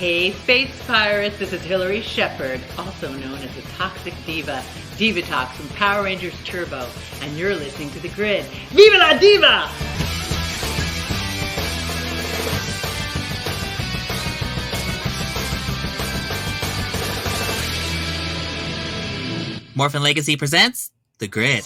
Hey Space Pirates, this is Hillary Shepard, also known as the Toxic Diva, Divatox from Power Rangers Turbo, and you're listening to The Grid. Viva la Diva! Morphin Legacy presents The Grid.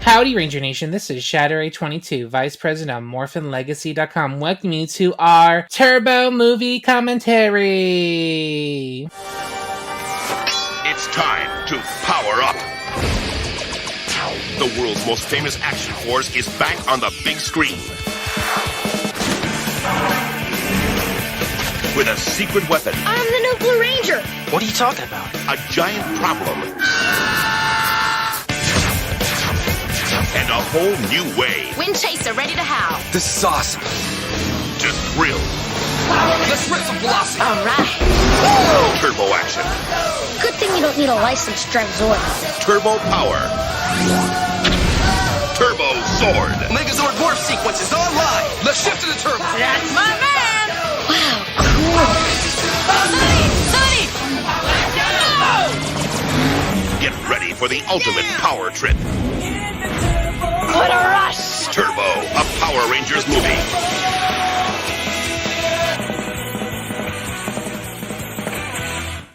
Howdy, Ranger Nation. This is Shadow22, Vice President of MorphinLegacy.com, welcoming you to our Turbo movie commentary. It's time to power up. The world's most famous action force is back on the big screen. With a secret weapon. I'm the Nuclear Ranger. What are you talking about? A giant problem. And a whole new way. Wind Chaser ready to howl. This is awesome. To thrill. Let's rip some velocity. All right. Turbo action. Good thing you don't need a license to drive Zord. Turbo power. Turbo Zord. Megazord warp sequence is online. Let's shift to the turbo. That's my man. Wow, cool. Sonny! Get ready for the ultimate power trip. What a rush! Turbo, a Power Rangers movie.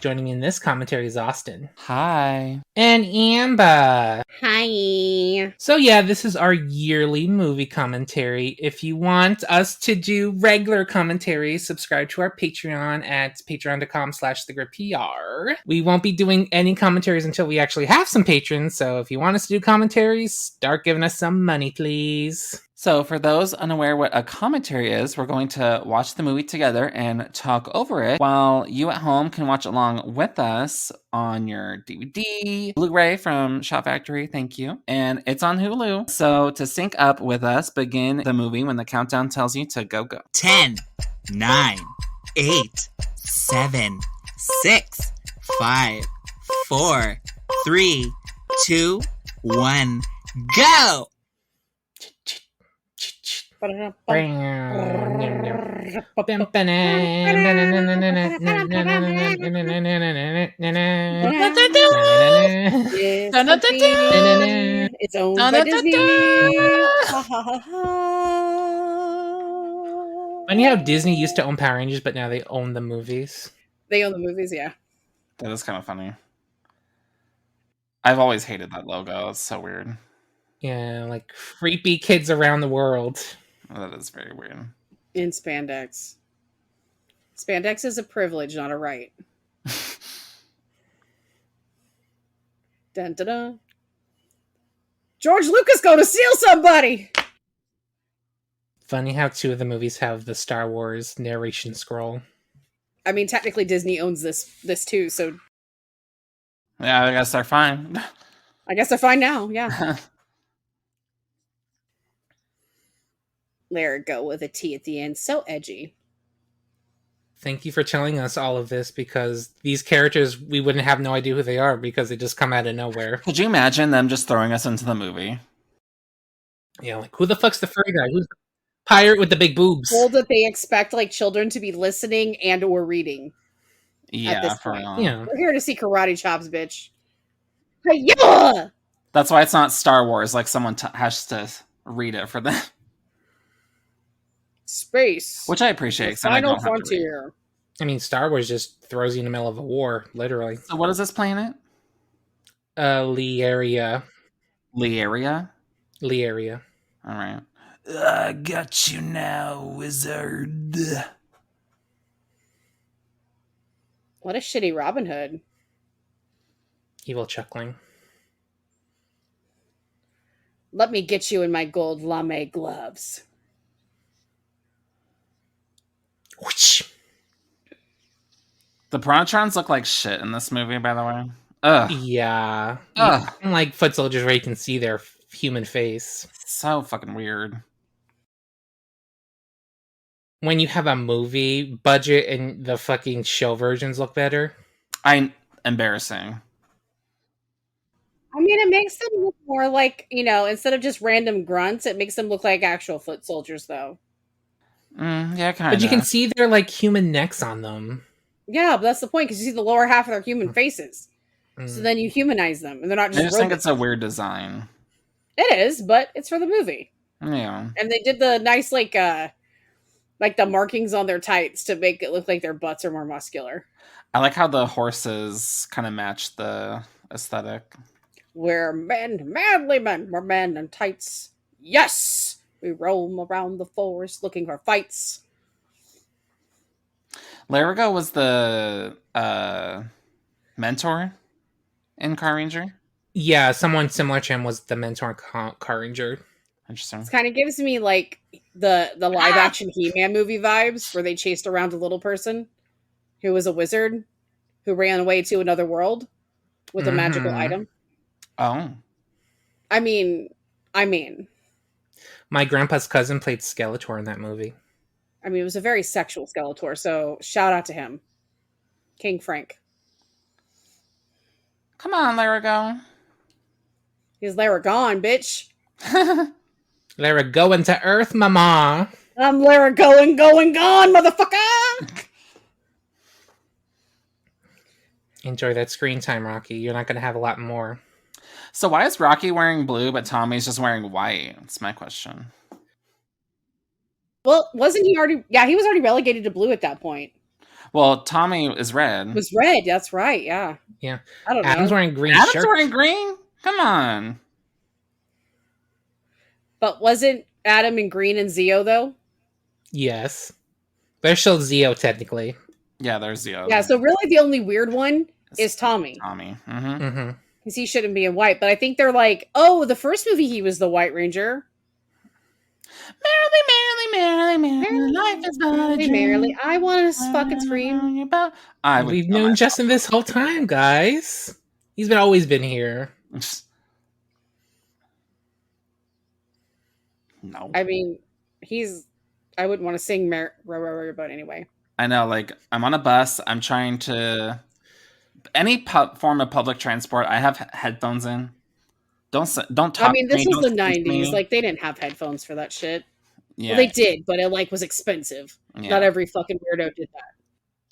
Joining me in this commentary is Austin. Hi. And Amber. Hi. So yeah, this is our yearly movie commentary. If you want us to do regular commentary, subscribe to our Patreon at patreon.com/thegridpr. We won't be doing any commentaries until we actually have some patrons, so if you want us to do commentaries, start giving us some money, please. So for those unaware what a commentary is, we're going to watch the movie together and talk over it while you at home can watch along with us on your DVD, Blu-ray from Shot Factory, thank you. And it's on Hulu. So to sync up with us, begin the movie when the countdown tells you to go. 10, 9, 8, 7, 6, 5, 4, 3, 2, 1, go! It's owned by Disney. Funny how Disney used to own Power Rangers, but now they own the movies. They own the movies, yeah. That is kind of funny. I've always hated that logo. It's so weird. Yeah, like creepy kids around the world. That is very weird. In spandex. Spandex is a privilege, not a right. Dun dun dun. George Lucas going to steal somebody! Funny how two of the movies have the Star Wars narration scroll. I mean, technically Disney owns this too, so... Yeah, I guess they're fine. I guess they're fine now, yeah. There it go with a T at the end. So edgy. Thank you for telling us all of this, because these characters, we wouldn't have no idea who they are because they just come out of nowhere. Could you imagine them just throwing us into the movie? Yeah, like, who the fuck's the furry guy? Who's the pirate with the big boobs? Told that they expect like children to be listening and or reading. Yeah, at this for point. real. Yeah. We're here to see karate chops, bitch. Hey-ya! That's why it's not Star Wars, like someone has to read it for them. Space. Which I appreciate. The 'Cause then I final don't have to read. frontier. I mean, Star Wars just throws you in the middle of a war, literally. So what is this planet? Lieria. Lieria? Lieria. Alright. I got you now, wizard. What a shitty Robin Hood. Evil chuckling. Let me get you in my gold lame gloves. Whoosh. The Piranhatrons look like shit in this movie, by the way. Ugh. Yeah. Ugh. Like foot soldiers where you can see their human face. So fucking weird. When you have a movie budget and the fucking show versions look better. Embarrassing. I mean, it makes them look more like, instead of just random grunts, it makes them look like actual foot soldiers, though. Yeah, kind of. But you can see their like human necks on them. Yeah, but that's the point, because you see the lower half of their human faces. So then you humanize them, and they're not just I just think robots. it's a weird design. It is, but it's for the movie. Yeah. And they did the nice, like the markings on their tights to make it look like their butts are more muscular. I like how the horses kind of match the aesthetic. We're men, manly men. We're men in tights. Yes! We roam around the forest looking for fights. Larigo was the mentor in Car Ranger. Yeah, someone similar to him was the mentor in Car Ranger. Interesting. It kind of gives me like the live action He-Man movie vibes, where they chased around a little person who was a wizard who ran away to another world with a magical item. Oh. I mean, My grandpa's cousin played Skeletor in that movie. it was a very sexual Skeletor, so shout out to him. King Frank. Come on, Larigo. He's Lara gone, bitch. Lara going to Earth, mama. I'm Lara going, gone, motherfucker! Enjoy that screen time, Rocky. You're not going to have a lot more. So why is Rocky wearing blue, but Tommy's just wearing white? That's my question. Well, wasn't he already... Yeah, he was already relegated to blue at that point. Well, Tommy is red. It was red, that's right, yeah. Yeah. I don't Adam's know. wearing green Adam's shirt. wearing green? Come on. But wasn't Adam in green and Zeo, though? Yes. They're still Zeo, technically. Yeah, there's Zeo. Yeah, so really the only weird one is Tommy. Tommy. Because he shouldn't be in white. But I think they're like, oh, the first movie he was the White Ranger. Merrily, life is but a dream. Merrily. I want to fucking scream. We've known Justin this whole time, guys. He's always been here. No. I mean, I wouldn't want to sing but anyway. I know, like, I'm on a bus. I'm trying to... Any form of public transport, I have headphones in. Don't talk. I mean, this to me, was the don't speak to 90s. me. Like, they didn't have headphones for that shit. Yeah. Well, they did, but it, like, was expensive. Yeah. Not every fucking weirdo did that.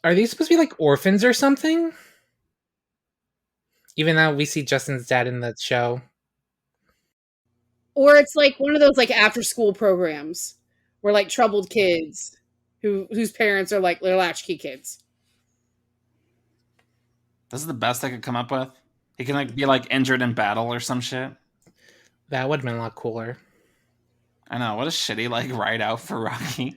Are these supposed to be like orphans or something? Even though we see Justin's dad in the show. Or it's like one of those, like, after-school programs where, like, troubled kids whose parents are, like, little latchkey kids. This is the best I could come up with. He can, like, be, like, injured in battle or some shit. That would have been a lot cooler. I know. What a shitty, like, ride out for Rocky.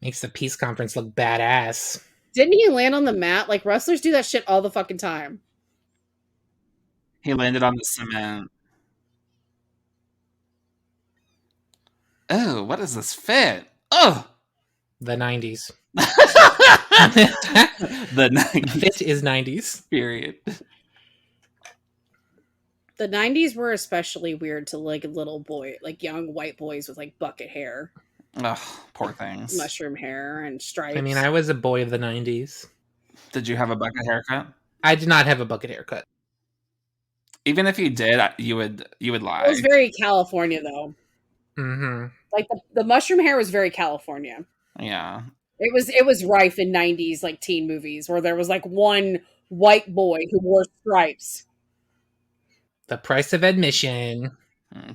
Makes the peace conference look badass. Didn't he land on the mat? Like, wrestlers do that shit all the fucking time. He landed on the cement. Oh, what is this fit? Oh! The 90s. The 90s. Fit is 90s. Period. The 90s were especially weird to, like, little boy, like, young white boys with, like, bucket hair. Ugh, poor things. Mushroom hair and stripes. I mean, I was a boy of the 90s. Did you have a bucket haircut? I did not have a bucket haircut. Even if you did, you would lie. It was very California, though. Mm-hmm. Like, the mushroom hair was very California. Yeah. It was rife in 90s, like, teen movies, where there was, like, one white boy who wore stripes. The price of admission.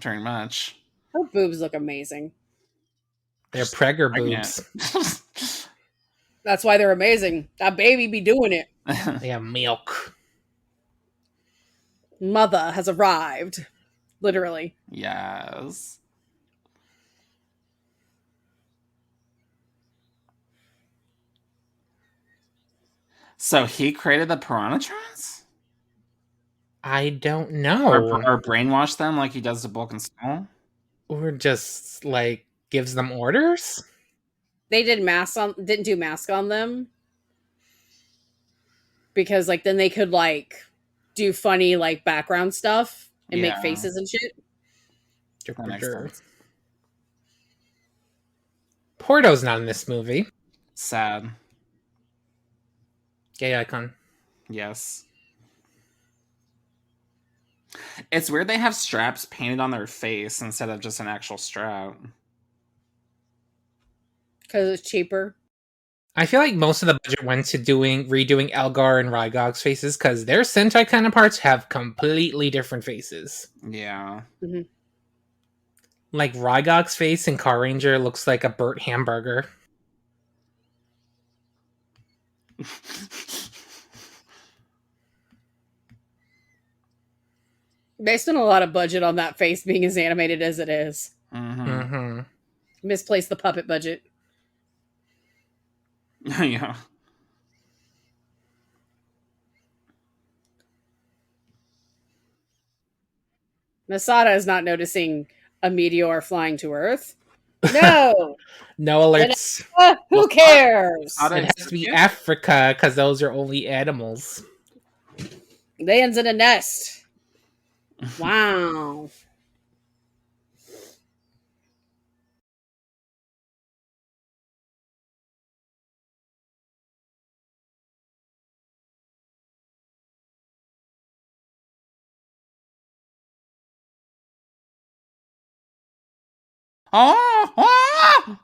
Pretty much. Her boobs look amazing. They're pregger boobs. That's why they're amazing. That baby be doing it. They have milk. Mother has arrived. Literally. Yes. So he created the Piranhatrons? I don't know. Or brainwash them like he does to Bulk and Skull? Or just, like, gives them orders? They didn't do mask on them. Because, like, then they could, like, do funny, like, background stuff and make faces and shit. That makes sense. Porto's not in this movie. Sad. Gay icon. Yes. It's weird they have straps painted on their face instead of just an actual strap. Because it's cheaper. I feel like most of the budget went to redoing Elgar and Rygog's faces because their Sentai counterparts have completely different faces. Yeah. Mm-hmm. Like Rygog's face in Car Ranger looks like a Burt hamburger. They spent a lot of budget on that face being as animated as it is. Mm-hmm. Mm-hmm. Misplaced the puppet budget. Yeah. Masada is not noticing a meteor flying to Earth. No! No alerts. Who cares? It has to be Africa because those are only animals. Lands in a nest. Wow. Oh!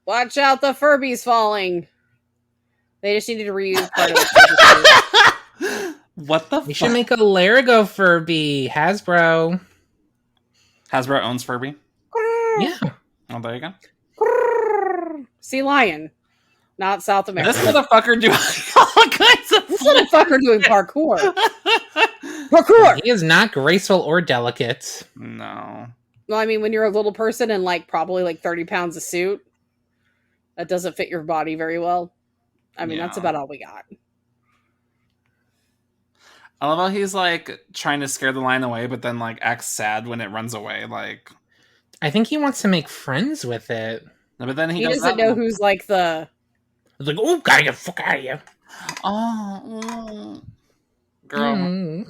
Watch out, the Furby's falling. They just needed to reuse part of the What the We should make a Larigo Furby. Hasbro. Hasbro owns Furby? Yeah. Oh, there you go. Sea lion. Not South America. This motherfucker doing all kinds of... This motherfucker doing parkour. Parkour! He is not graceful or delicate. No. Well, I mean, when you're a little person and like probably like 30 pounds of suit, that doesn't fit your body very well. I mean, that's about all we got. I love how he's like trying to scare the lion away, but then like acts sad when it runs away. Like, I think he wants to make friends with it. No, but then he doesn't know who's like the... It's like, oh, gotta get the fuck out of here. Oh, girl. Don't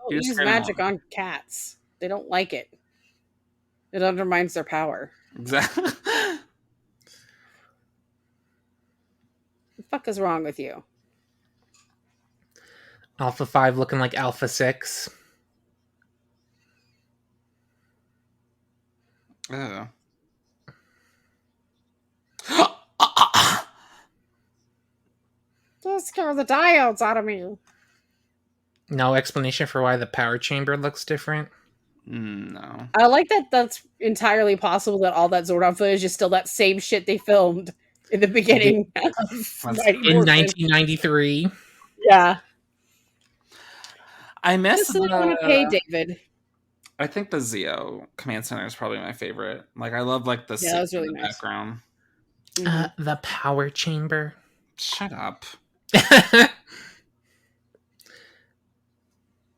use magic on cats. They don't like it. It undermines their power. Exactly. The fuck is wrong with you? Alpha 5 looking like Alpha 6. Ew. Don't scare the diodes out of me. No explanation for why the power chamber looks different. No. I like that that's entirely possible that all that Zordon footage is still that same shit they filmed in the beginning of in 1993. Yeah. I miss the... want to pay, David. I think the Zeo Command Center is probably my favorite. Like, I love like the that was really nice. background. The power chamber. Shut up.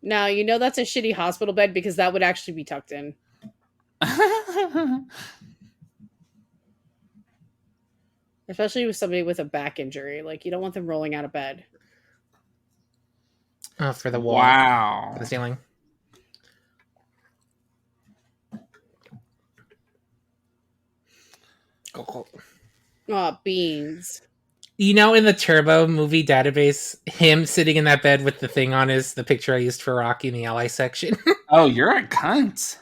Now, you know that's a shitty hospital bed because that would actually be tucked in. Especially with somebody with a back injury. Like, you don't want them rolling out of bed. Oh, for the wall. Wow. For the ceiling. Oh, beans. You know, in the Turbo movie database, him sitting in that bed with the thing on is the picture I used for Rocky in the ally section. Oh, you're a cunt.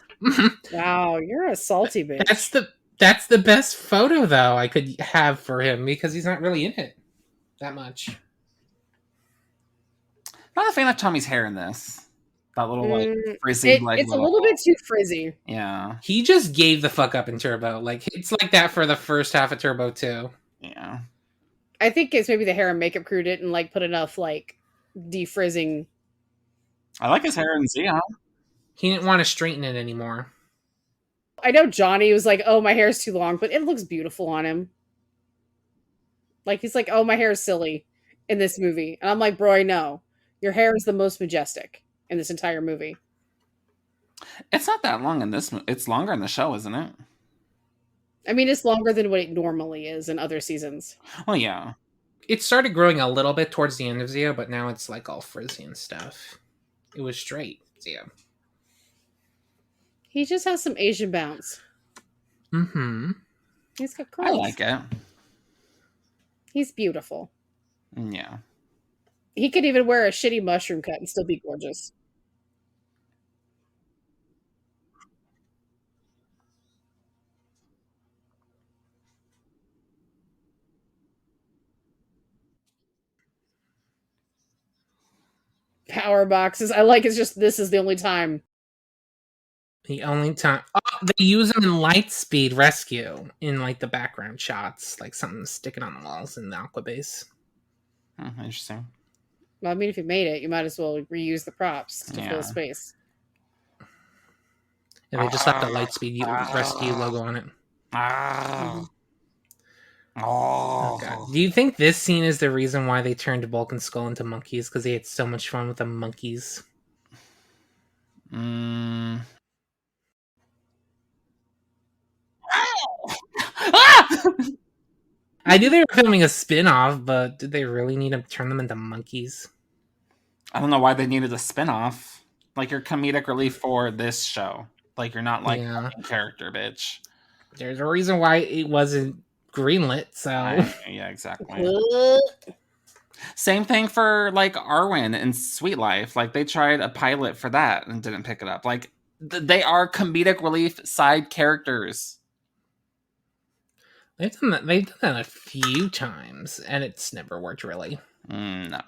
Wow, you're a salty bitch. That's the best photo, though, I could have for him because he's not really in it that much. Not a fan of Tommy's hair in this. That little like frizzy. It's a little bit too frizzy. Yeah. He just gave the fuck up in Turbo. Like, it's like that for the first half of Turbo 2. Yeah. I think it's maybe the hair and makeup crew didn't like put enough like defrizzing. I like his hair in Zeo. He didn't want to straighten it anymore. I know Johnny was like, "Oh, my hair's too long," but it looks beautiful on him. Like he's like, "Oh, my hair's silly." in this movie. And I'm like, bro, I know. Your hair is the most majestic in this entire movie. It's not that long in this. It's longer in the show, isn't it? I mean, it's longer than what it normally is in other seasons. Well, yeah. It started growing a little bit towards the end of Zio, but now it's like all frizzy and stuff. It was straight, Zio. He just has some Asian bounce. Mm-hmm. He's got curls. I like it. He's beautiful. Yeah. He could even wear a shitty mushroom cut and still be gorgeous. Power boxes. I like it's just this is the only time. The only time they use them in Lightspeed Rescue in like the background shots, like something sticking on the walls in the Aqua base. Interesting. Well, I mean, if you made it, you might as well reuse the props to fill space. And they just slapped the Lightspeed Rescue logo on it. Oh God. Do you think this scene is the reason why they turned Bulk and Skull into monkeys? Because they had so much fun with the monkeys. I knew they were filming a spin-off, but did they really need to turn them into monkeys? I don't know why they needed a spin-off. Like, you're comedic relief for this show. Like, you're not like a character, bitch. There's a reason why it wasn't greenlit, so... Yeah, exactly. Same thing for, like, Arwen and Sweet Life. Like, they tried a pilot for that and didn't pick it up. Like, they are comedic relief side characters. They've done that a few times, and it's never worked, really. No.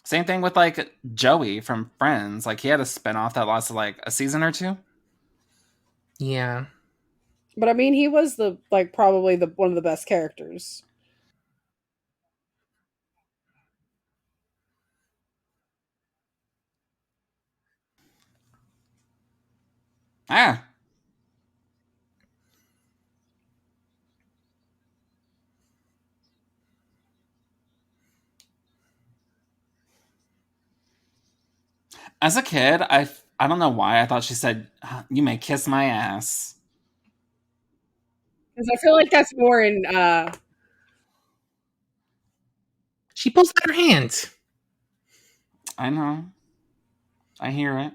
Same thing with, like, Joey from Friends. Like, he had a spinoff that lasted, like, a season or two. Yeah. But, I mean, he was probably one of the best characters. As a kid, I don't know why I thought she said, "You may kiss my ass." Because I feel like that's more in... She pulls out her hand. I know. I hear it.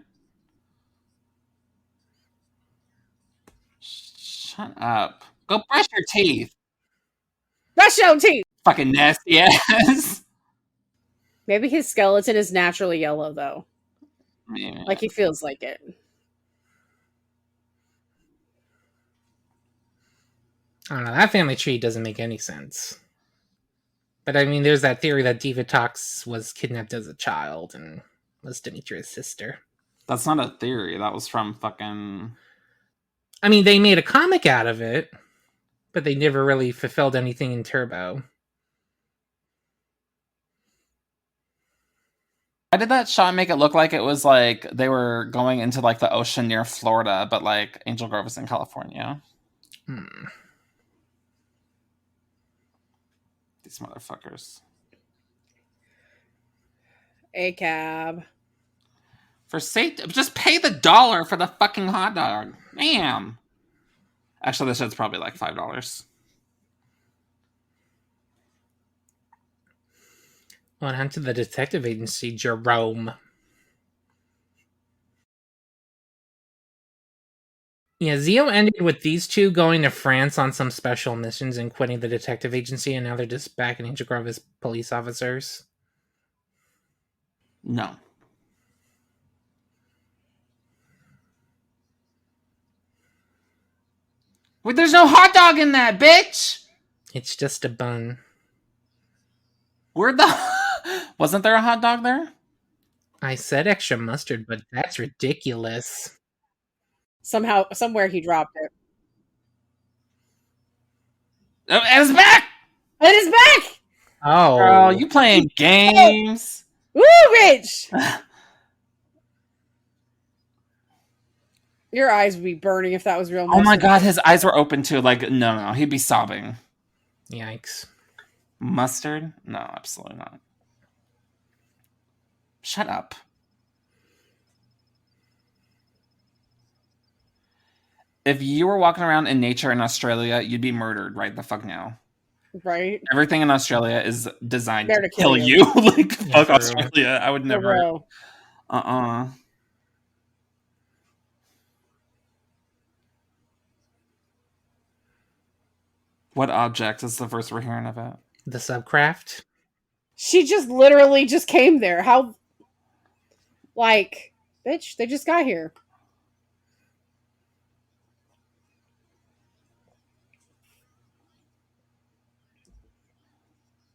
Shut up. Go brush your teeth. Brush your teeth! Fucking nasty ass. Maybe his skeleton is naturally yellow, though. Yeah. Like, he feels like it. I don't know. That family tree doesn't make any sense. But, I mean, there's that theory that Divatox was kidnapped as a child and was Dimitri's sister. That's not a theory. That was from fucking... I mean, they made a comic out of it, but they never really fulfilled anything in Turbo. Why did that shot make it look like it was like they were going into like the ocean near Florida, but like Angel Grove is in California? These motherfuckers. A cab. For safety, just pay the $1 for the fucking hot dog. Damn. Actually, this shit's probably like $5. On hand to the detective agency, Jerome. Yeah, Zio ended with these two going to France on some special missions and quitting the detective agency, and now they're just back in Angel Grove as police officers. No. Wait, there's no hot dog in that, bitch! It's just a bun. Where the... Wasn't there a hot dog there? I said extra mustard, but that's ridiculous. Somewhere he dropped it. And it's back! It is back! Oh. Girl, you playing games? Woo, Rich! Your eyes would be burning if that was real. Oh my god, his eyes were open too. Like, no, he'd be sobbing. Yikes. Mustard? No, absolutely not. Shut up. If you were walking around in nature in Australia, you'd be murdered right the fuck now. Right? Everything in Australia is designed There to to kill kill you. Like, Yeah, fuck for real. Australia. I would For never. real. What object is the first we're hearing of it? The subcraft. She just literally just came there. How? Like, bitch, they just got here.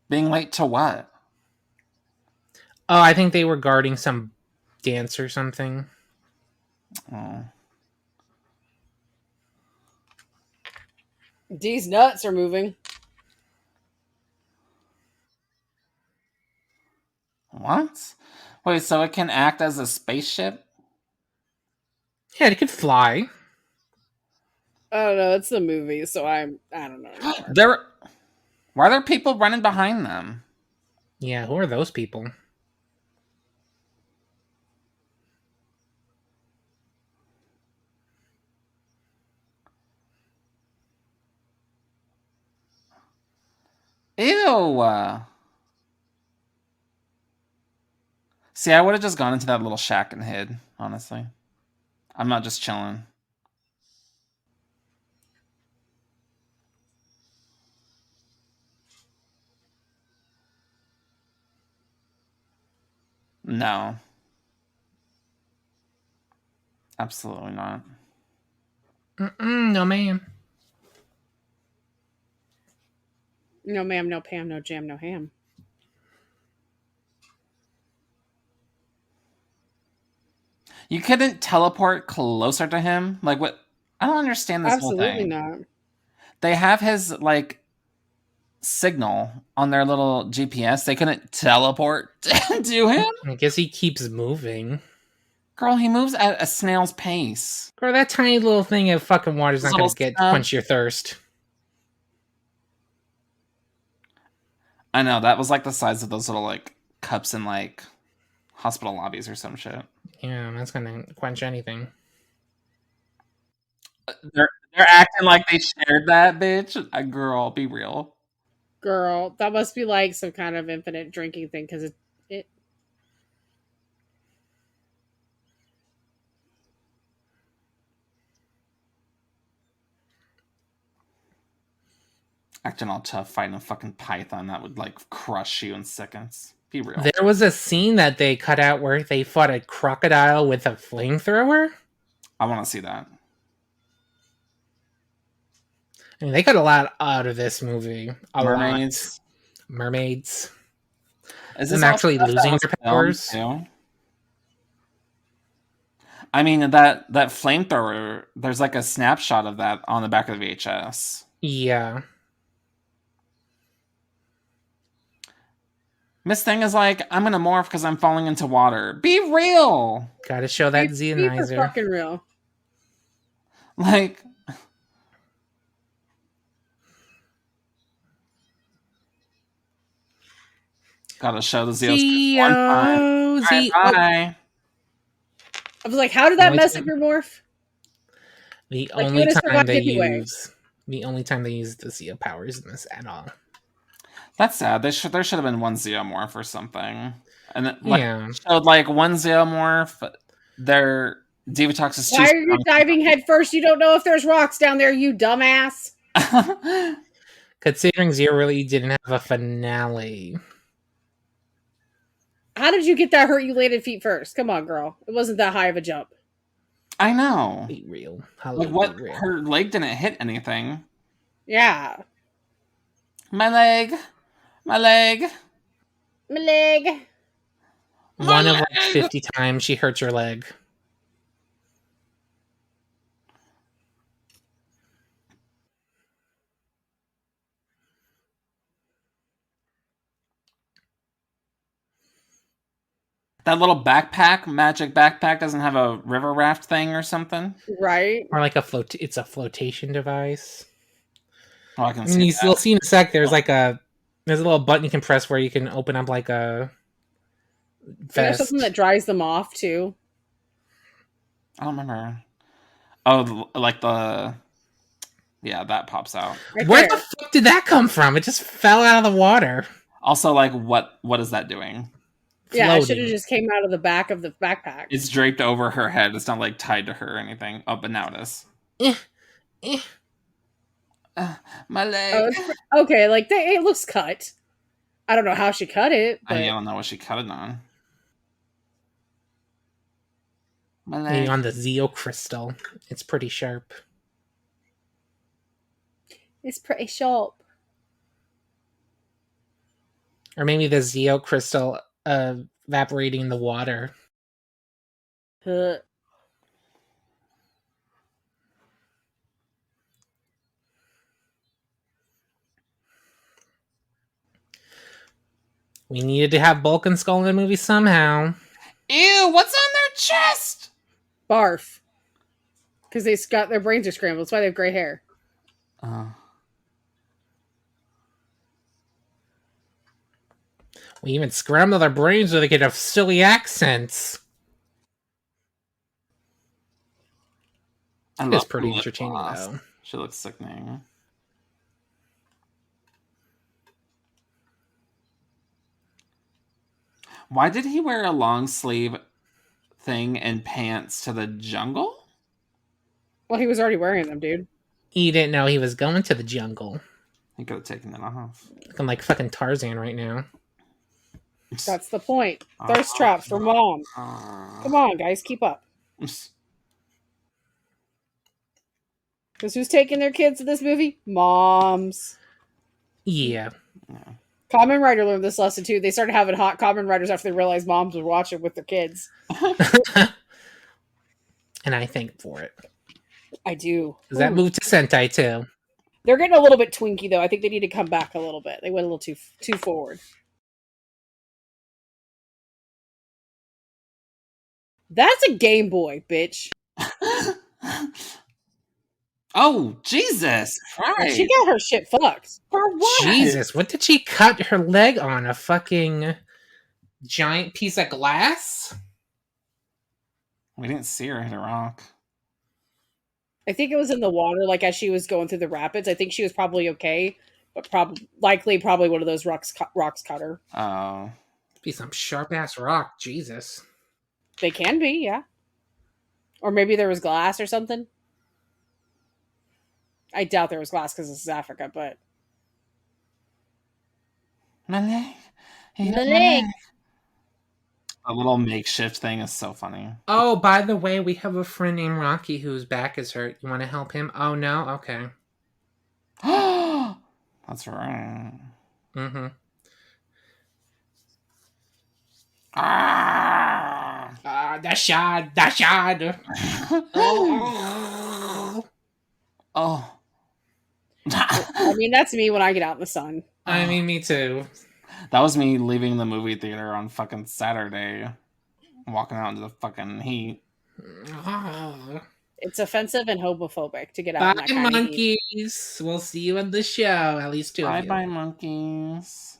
Being late to what? Oh, I think they were guarding some dance or something. Oh. These nuts are moving. What? Wait, so it can act as a spaceship? Yeah, it could fly. I don't know. It's the movie, so I don't know anymore. Why are there people running behind them? Yeah, who are those people? Ew. See, I would have just gone into that little shack and hid, honestly. I'm not just chilling. No. Absolutely not. No, ma'am. No ma'am, no Pam, no jam, no ham. You couldn't teleport closer to him? Like, what? I don't understand this whole Absolutely thing. not. They have his, like, signal on their little GPS. They couldn't teleport to him? I guess he keeps moving. Girl, he moves at a snail's pace. Girl, that tiny little thing of fucking water's not Little gonna get stuff. quench your thirst. I know, that was like the size of those little, like, cups in, like, hospital lobbies or some shit. Yeah, that's gonna quench anything. They're acting like they shared that, bitch. Girl, be real. Girl, that must be like some kind of infinite drinking thing because it Acting all tough, fighting a fucking python that would, like, crush you in seconds. Be real. There was a scene that they cut out where they fought a crocodile with a flamethrower. I want to see that. I mean, they got a lot out of this movie. Mermaids. Mermaids. Is Them all actually stuff that losing was their filmed, powers. too? I mean, that flamethrower, there's like a snapshot of that on the back of the VHS. Yeah. Miss Thing is like, I'm gonna morph because I'm falling into water. Be real! Gotta show that be for Zeonizer. fucking real. Like... Gotta show the Zeos one time. Bye. I was like, how did that Only mess time- up your morph? The Like, only you would've time survived they anyway. use the Zeo powers in this at all. That's sad. There should have been one Xeomorph or something. And then, like, Yeah. showed like one Xeomorph. Their Divatox is too Why are you diving head first? You don't know if there's rocks down there, you dumbass. strong. Considering Zeo really didn't have a finale. How did you get that hurt you landed feet first? Come on, girl. It wasn't that high of a jump. I know. Be real. Like, what? Her leg didn't hit anything. Yeah. My leg. My leg. My leg. One of like 50 times she hurts your leg. That little backpack, magic backpack, doesn't have a river raft thing or something. Right. Or like it's a flotation device. Oh, I can I see mean, that. you'll see in a sec, there's like a There's a little button you can press where you can open up like a And there's vest. something that dries them off too. I don't remember. Oh, like the... Yeah, that pops out. Right Where there. the fuck did that come from? It just fell out of the water. Also, like, what is that doing? Yeah, it should Floating. have just came out of the back of the backpack. It's draped over her head. It's not, like, tied to her or anything. Oh, but now it is. My leg. Oh, okay, like it looks cut. I don't know how she cut it, but I don't know what she cut it on. My Maybe leg. on the Zeo crystal. It's pretty sharp. it's pretty sharp. Or maybe the Zeo crystal evaporating in the water. We needed to have Bulk and Skull in the movie somehow. Ew, what's on their chest? Barf. Because they got their brains are scrambled. That's why they have gray hair. We even scramble their brains so they could have silly accents. I It's love pretty lip entertaining, gloss. though. She looks sickening. Why did he wear a long sleeve thing and pants to the jungle? Well, he was already wearing them, dude. He didn't know he was going to the jungle. He could have taken that off. Looking like fucking Tarzan right now. That's the point. Thirst traps for mom. Come on, guys, keep up. Because who's taking their kids to this movie? Moms. Yeah. Common Writer learned this lesson too. They started having hot Common Writers after they realized moms would watch it with their kids. And I thank for it. I do. Does that move to Sentai too? They're getting a little bit twinky though. I think they need to come back a little bit. They went a little too forward. That's a Game Boy, bitch. Oh, Jesus Christ. She got her shit fucked. For what? Jesus, what did she cut her leg on? A fucking giant piece of glass? We didn't see her hit a rock. I think it was in the water, like as she was going through the rapids. I think she was probably okay, but probably one of those rocks cut her. Oh. Be some sharp ass rock, Jesus. They can be, yeah. Or maybe there was glass or something. I doubt there was glass because this is Africa, but My leg. My leg. A little makeshift thing is so funny. Oh, by the way, we have a friend named Rocky whose back is hurt. You want to help him? Oh, no? Okay. That's right. Mm-hmm. Dashad. Oh. Oh. I mean, that's me when I get out in the sun. I mean, me too. That was me leaving the movie theater on fucking Saturday. Walking out into the fucking heat. It's offensive and homophobic to get out in Bye, that kind of heat. monkeys. We'll see you in the show. At least two of you. Bye, monkeys.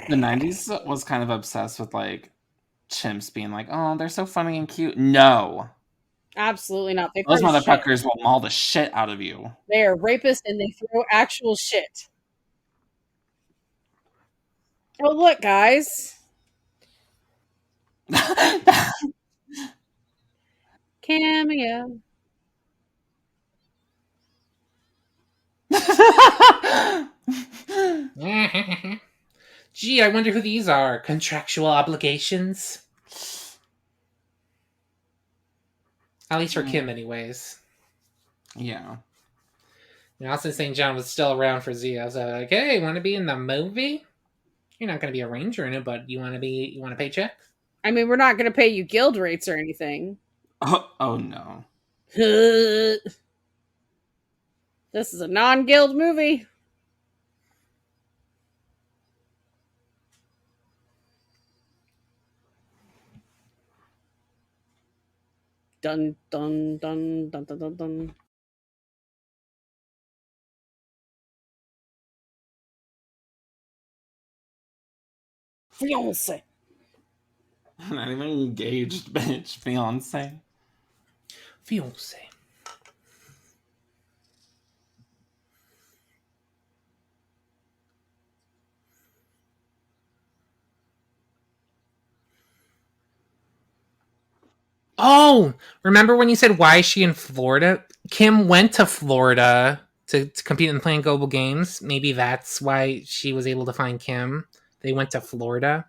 The 90s was kind of obsessed with, like, chimps being like, oh, they're so funny and cute. No. Absolutely not. They Those throw motherfuckers shit. will maul the shit out of you. They are rapists and they throw actual shit. Oh, look, guys. Cameo. Gee, I wonder who these are. Contractual obligations? At least for Kim, anyways. Yeah. Nelson St. John was still around for Zio, so like, hey, want to be in the movie? You're not going to be a ranger in it, but you want a paycheck? I mean, we're not going to pay you guild rates or anything. Oh no. This is a non-guild movie. Dun dun dun dun dun dun dun. Fiance. Not even engaged, bitch. Fiance. Fiance. Oh, remember when you said why is she in Florida? Kim went to Florida to compete in playing global games. Maybe that's why she was able to find Kim. They went to Florida.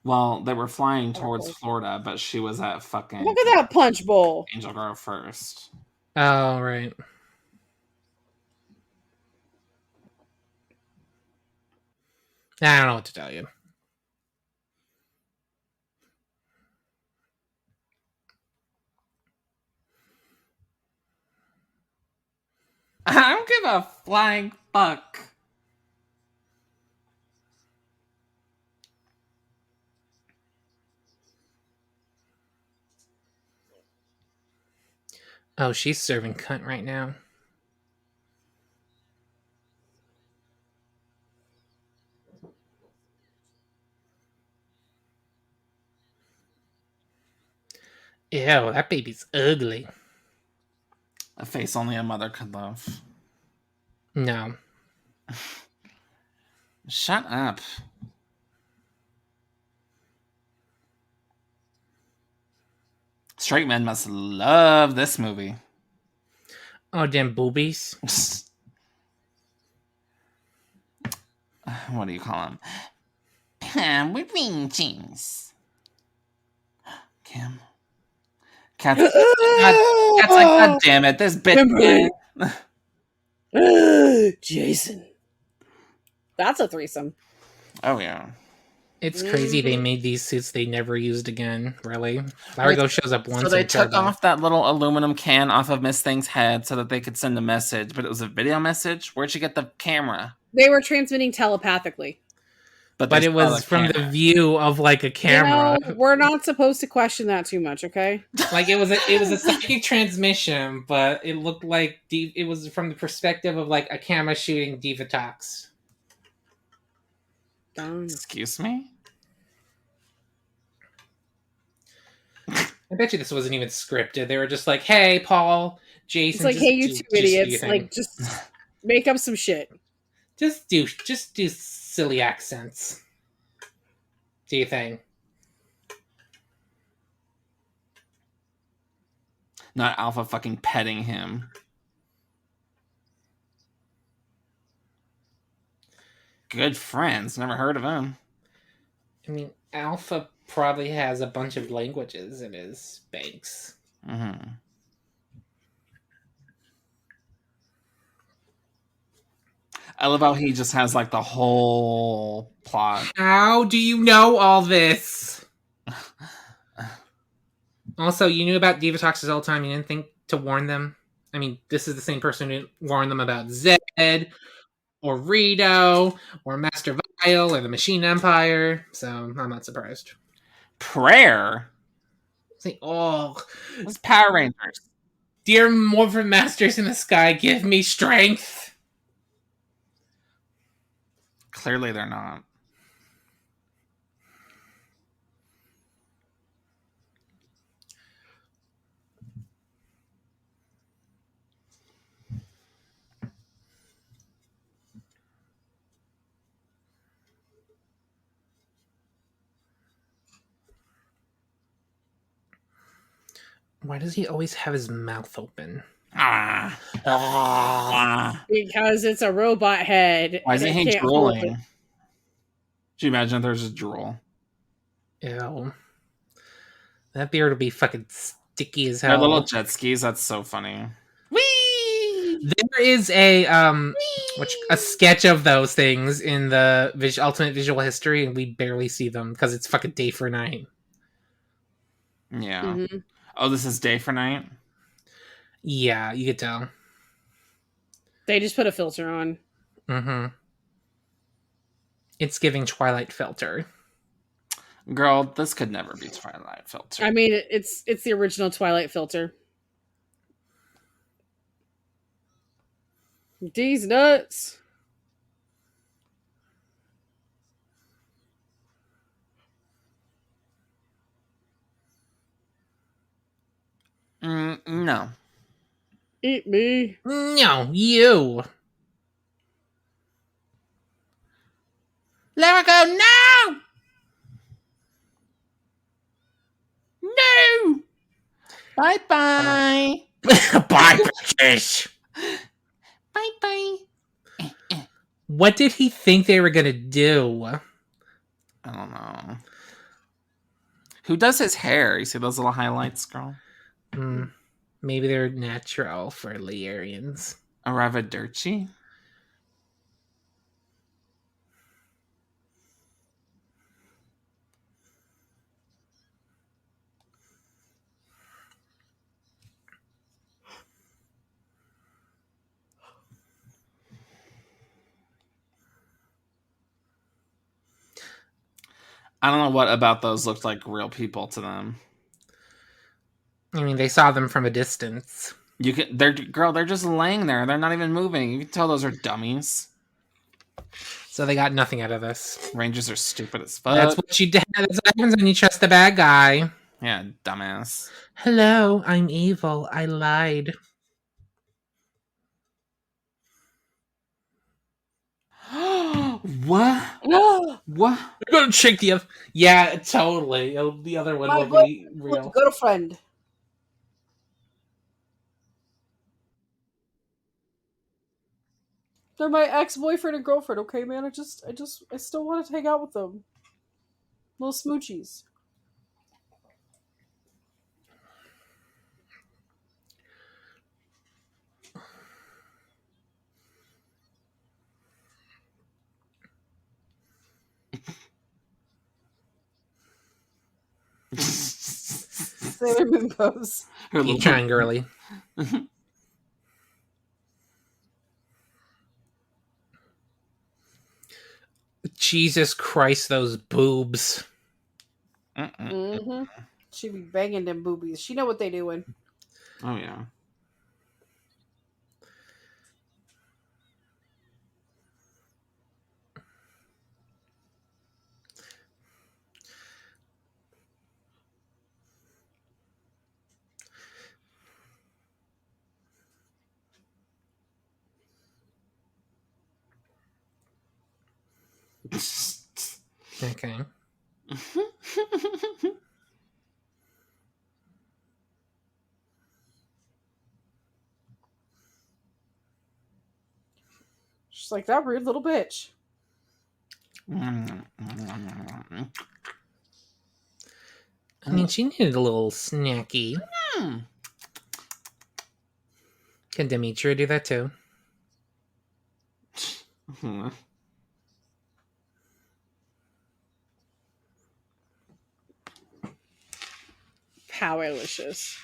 Well, they were flying towards Florida, but she was at fucking Look at that punch bowl. Angel Grove first. Oh, right. I don't know what to tell you. I don't give a flying fuck. Oh, she's serving cunt right now. Ew, that baby's ugly. A face only a mother could love. No. Shut up. Straight men must love this movie. Oh, damn boobies. What do you call them? With wing jeans. Kim. Cat's like, God damn it, this bitch. Jason. That's a threesome. Oh, yeah. It's crazy they made these suits they never used again, really. Largo shows up once. So they in took Turbo. off that little aluminum can off of Miss Thing's head so that they could send a message, but it was a video message? Where'd you get the camera? They were transmitting telepathically. But it was from the view of like a camera. You know, we're not supposed to question that too much, okay? Like it was a psychic transmission, but it looked like it was from the perspective of like a camera shooting Divatox. Excuse me? I bet you this wasn't even scripted. They were just like, "Hey, Paul, Jason." It's like, hey, you two idiots! Like, just make up some shit. Just do silly accents. Do you think? Not Alpha fucking petting him. Good friends. Never heard of him. I mean, Alpha probably has a bunch of languages in his banks. Mm-hmm. I love how he just has like the whole plot. How do you know all this? Also, you knew about Divatox all the time. You didn't think to warn them. I mean, this is the same person who didn't warn them about Zed or Rito or Master Vile or the Machine Empire. So I'm not surprised. Prayer? Say, oh, it's Power Rangers. Dear Morphin Masters in the sky, give me strength. Clearly they're not. Why does he always have his mouth open? Because it's a robot head. Why isn't he drooling? Could you imagine if there's a drool? Ew. That beard would be fucking sticky as hell. They're little jet skis. That's so funny. Whee! There is a sketch of those things in the Ultimate Visual History, and we barely see them because it's fucking day for night. Yeah. Mm-hmm. Oh, this is day for night? Yeah, you could tell. They just put a filter on. Mm-hmm. It's giving Twilight filter. Girl, this could never be Twilight filter. I mean, it's the original Twilight filter. These nuts. No. Eat me. No, you. Let her go now. No. Bye-bye. Bye, bitches. Bye-bye. What did he think they were gonna do? I don't know. Who does his hair? You see those little highlights, girl? Maybe they're natural for Learians. Aravadirci? I don't know what about those looked like real people to them. I mean, they saw them from a distance. They're just laying there. They're not even moving. You can tell those are dummies. So they got nothing out of this. Rangers are stupid as fuck. That's what that's what happens when you trust the bad guy. Yeah, dumbass. Hello, I'm evil. I lied. What? What? I'm gonna shake the other. Yeah, totally. The other one My will be real. girlfriend. They're my ex-boyfriend and girlfriend, okay, man? I still want to hang out with them. Little smoochies. Sailor Moon pose. Keep trying, girly. Jesus Christ, those boobs. Mm-hmm. She be banging them boobies. She know what they doing. Oh, yeah. Okay. She's like, that rude little bitch. I mean, she needed a little snacky. Can Demetria do that too? Powerlicious.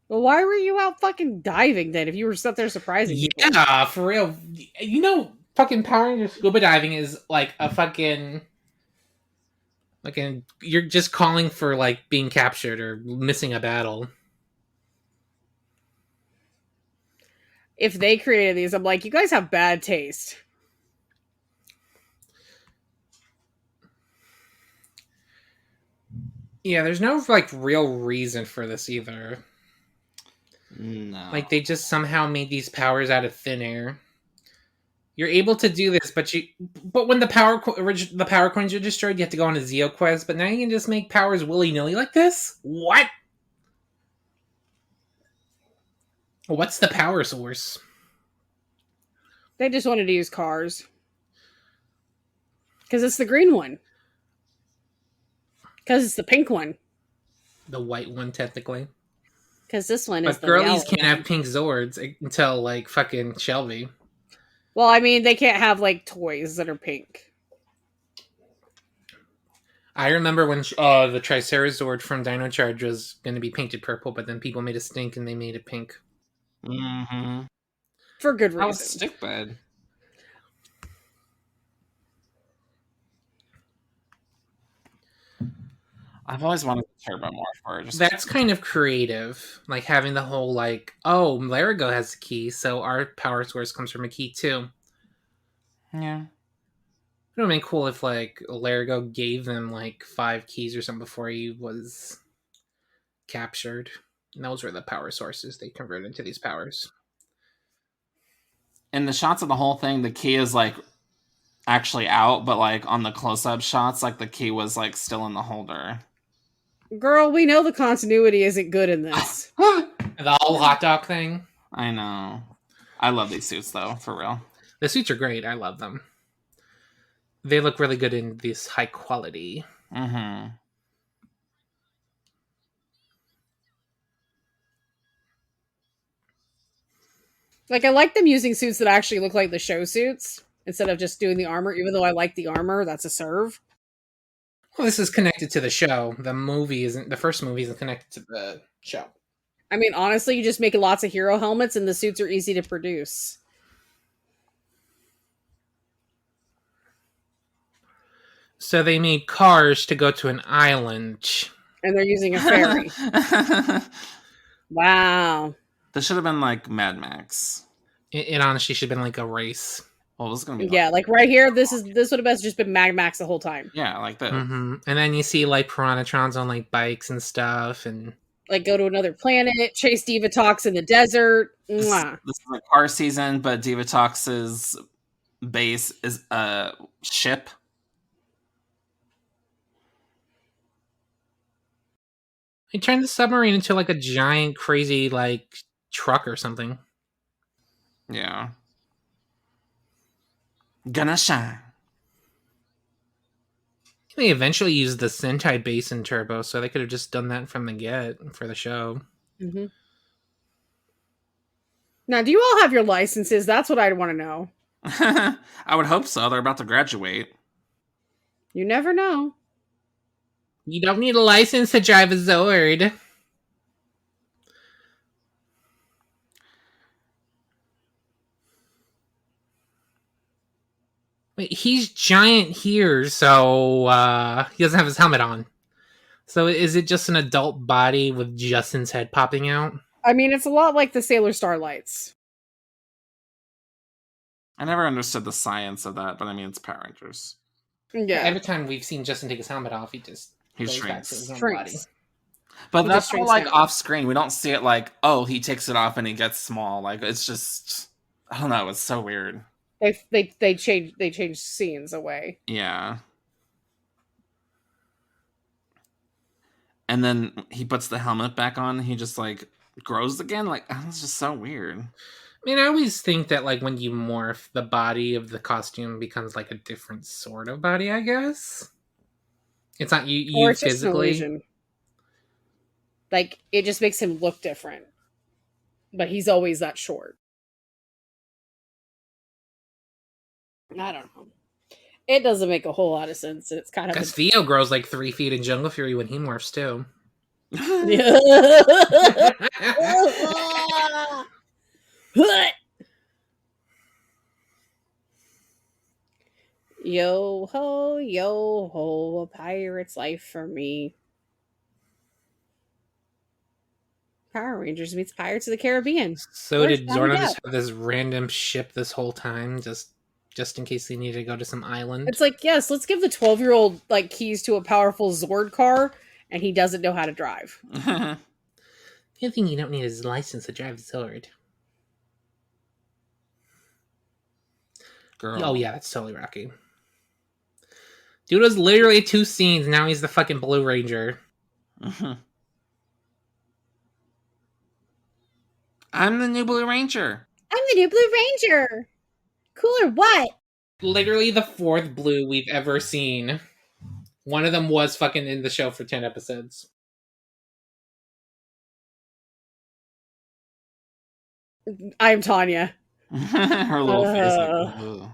Well, why were you out fucking diving then if you were stuck there surprising people? Yeah, for real. You know, fucking Power Rangers scuba diving is like a fucking... you're just calling for, like, being captured or missing a battle. If they created these, I'm like, you guys have bad taste. Yeah, there's no, like, real reason for this either. No. Like, they just somehow made these powers out of thin air. You're able to do this, but when the power coins are destroyed, you have to go on a Zeo quest. But now you can just make powers willy-nilly like this? What? What's the power source? They just wanted to use cars. Because it's the green one. Because it's the pink one. The white one, technically. Because this one is But the girlies yellow can't one. have pink Zords until, like, fucking Shelby. Well, I mean, they can't have, like, toys that are pink. I remember when the Tricerazord from Dino Charge was going to be painted purple, but then people made a stink and they made it pink. Mm-hmm. For good That was reason. stupid. I've always wanted the turbo morpher. That's kind of creative. Like having the whole like, oh, Larigo has a key, so our power source comes from a key too. Yeah. It would have been cool if like Larigo gave them like 5 keys or something before he was captured. And those were the power sources they converted into these powers. In the shots of the whole thing, the key is like actually out, but like on the close-up shots, like the key was like still in the holder. Girl, we know the continuity isn't good in this. The whole hot dog thing. I know. I love these suits though, for real. The suits are great. I love them. They look really good in this high quality. Mm-hmm. Like, I like them using suits that actually look like the show suits instead of just doing the armor, even though I like the armor. That's a serve. Well, this is connected to the show. The first movie isn't connected to the show. I mean, honestly, you just make lots of hero helmets and the suits are easy to produce. So they made cars to go to an island. And they're using a ferry. Wow. This should have been like Mad Max. It honestly should have been like a race. Well, this is gonna be Yeah, like right here, this would have best just been Mad Max the whole time. Yeah, like that. Mm-hmm. And then you see like Piranhatrons on like bikes and stuff, and like go to another planet, chase Divatox in the desert. This is a car season, but Divatox's base is a ship. they turned the submarine into like a giant, crazy like truck or something. Yeah. Gonna shine. They eventually used the SENTAI base in Turbo, so they could have just done that from the get for the show. Mm-hmm. Now, do you all have your licenses? That's what I'd want to know. I would hope so. They're about to graduate. You never know. You don't need a license to drive a Zord. Wait, he's giant here, so he doesn't have his helmet on. So is it just an adult body with Justin's head popping out? I mean, it's a lot like the Sailor Starlights. I never understood the science of that, but I mean, it's Power Rangers. Yeah. Every time we've seen Justin take his helmet off, he goes shrinks. back to his own Shrinks. body. But He that's just all shrinks like down. off screen. We don't see it like, oh, he takes it off and he gets small. Like it's just, I don't know. It's so weird. They change scenes away. Yeah. And then he puts the helmet back on. And he just like grows again. Like it's just so weird. I mean, I always think that like when you morph, the body of the costume becomes like a different sort of body. I guess it's not you Or it's just an physically. illusion. Like it just makes him look different, but he's always that short. I don't know. It doesn't make a whole lot of sense. It's kind of Because Theo grows like 3 feet in Jungle Fury when he morphs too. Yo ho, a pirate's life for me. Power Rangers meets Pirates of the Caribbean. So Where's did Johnny Zorno Depp? just have this random ship this whole time, just in case they needed to go to some island? It's like, yes, let's give the 12-year-old like keys to a powerful Zord car, and he doesn't know how to drive. The only thing you don't need is a license to drive the Zord. Girl. Oh yeah, that's totally Rocky. Dude was literally 2 scenes. Now he's the fucking Blue Ranger. I'm the new Blue Ranger. I'm the new Blue Ranger. Cooler what? Literally the 4th Blue we've ever seen. One of them was fucking in the show for 10 episodes. I'm Tanya. Her little face. Like, ugh.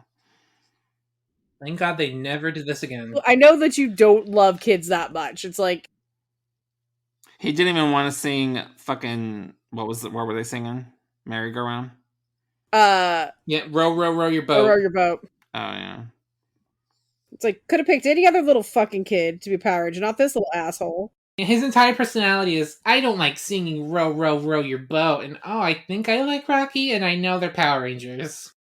Thank God they never did this again. I know that you don't love kids that much. It's like He didn't even want to sing fucking what were they singing? Merry-Go-Round? yeah, Yeah, row your boat. row your boat. Oh yeah. It's like, could have picked any other little fucking kid to be Power Ranger, not this little asshole. His entire personality is, I don't like singing row, row, row your boat, and oh, I think I like Rocky, and I know they're Power Rangers.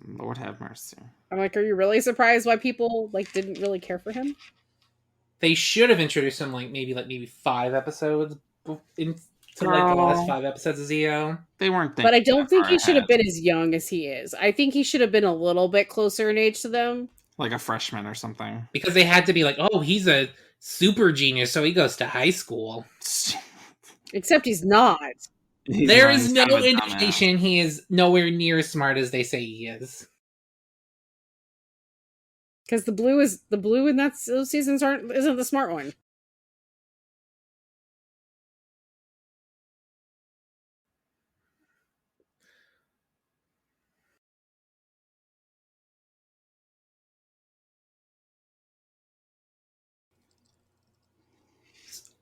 Lord have mercy. I'm like, are you really surprised why people like didn't really care for him? They should have introduced him maybe 5 episodes into like the last 5 episodes of Zeo. They weren't thinking. But I don't think far he should have ahead. been as young as he is. I think he should have been a little bit closer in age to them. Like a freshman or something. Because they had to be like, oh, he's a super genius, so he goes to high school. Except he's not. There is no indication he is nowhere near as smart as they say he is. Because the blue in those seasons isn't the smart one.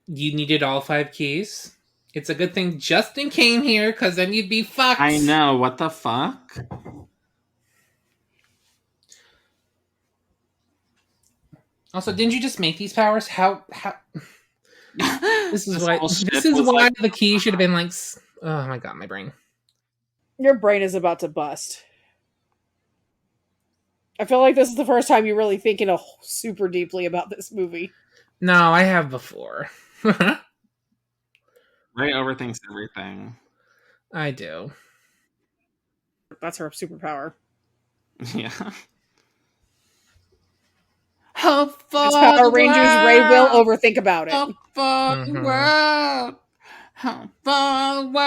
You needed all 5 keys. It's a good thing Justin came here, because then you'd be fucked. I know, what the fuck? Also, didn't you just make these powers? How This is why like, the key should have been like, oh my god, my brain. Your brain is about to bust. I feel like this is the first time you're really thinking super deeply about this movie. No, I have before. Ray overthinks everything. I do. That's her superpower. Yeah. As Power Rangers, Ray will overthink about it. How far the world? How far the world?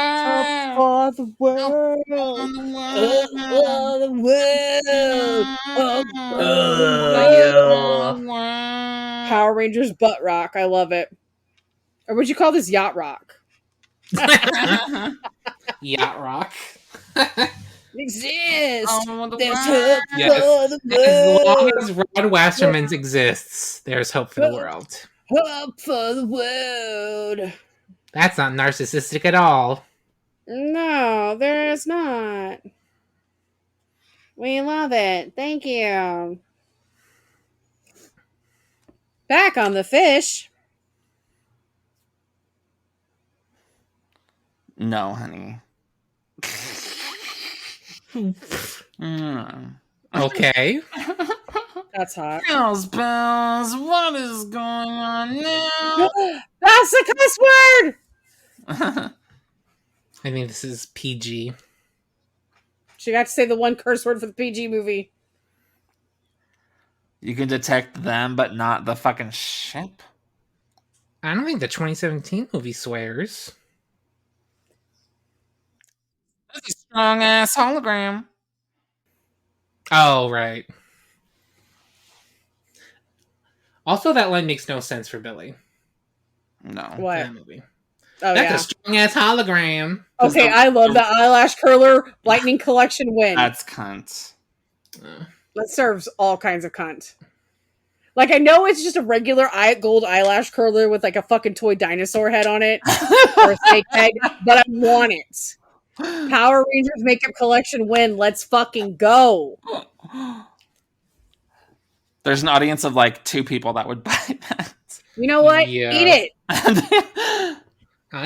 How far the world? How far the world? Power Rangers butt rock. I love it. Or would you call this yacht rock? Yacht rock. Exist. Oh, There's world. hope for the As long world. as Rod Wasserman's exists, there's hope for the world. Hope for the world. That's not narcissistic at all. No, there is not. We love it. Thank you. Back on the fish. No, honey. Okay. That's hot. Bells, bells, what is going on now? That's a cuss word! I think this is PG. She got to say the one curse word for the PG movie. You can detect them, but not the fucking ship. I don't think the 2017 movie swears. That's a strong ass hologram. Oh, right. Also, that line makes no sense for Billy. No. What? That movie. Oh, That's yeah. a strong ass hologram. Okay, I love the eyelash curler lightning collection win. That's cunt. That serves all kinds of cunt. Like, I know it's just a regular gold eyelash curler with like a fucking toy dinosaur head on it or a snake head, but I want it. Power Rangers makeup collection win. Let's fucking go. There's an audience of like 2 people that would buy that. You know what? Yeah. Eat it. I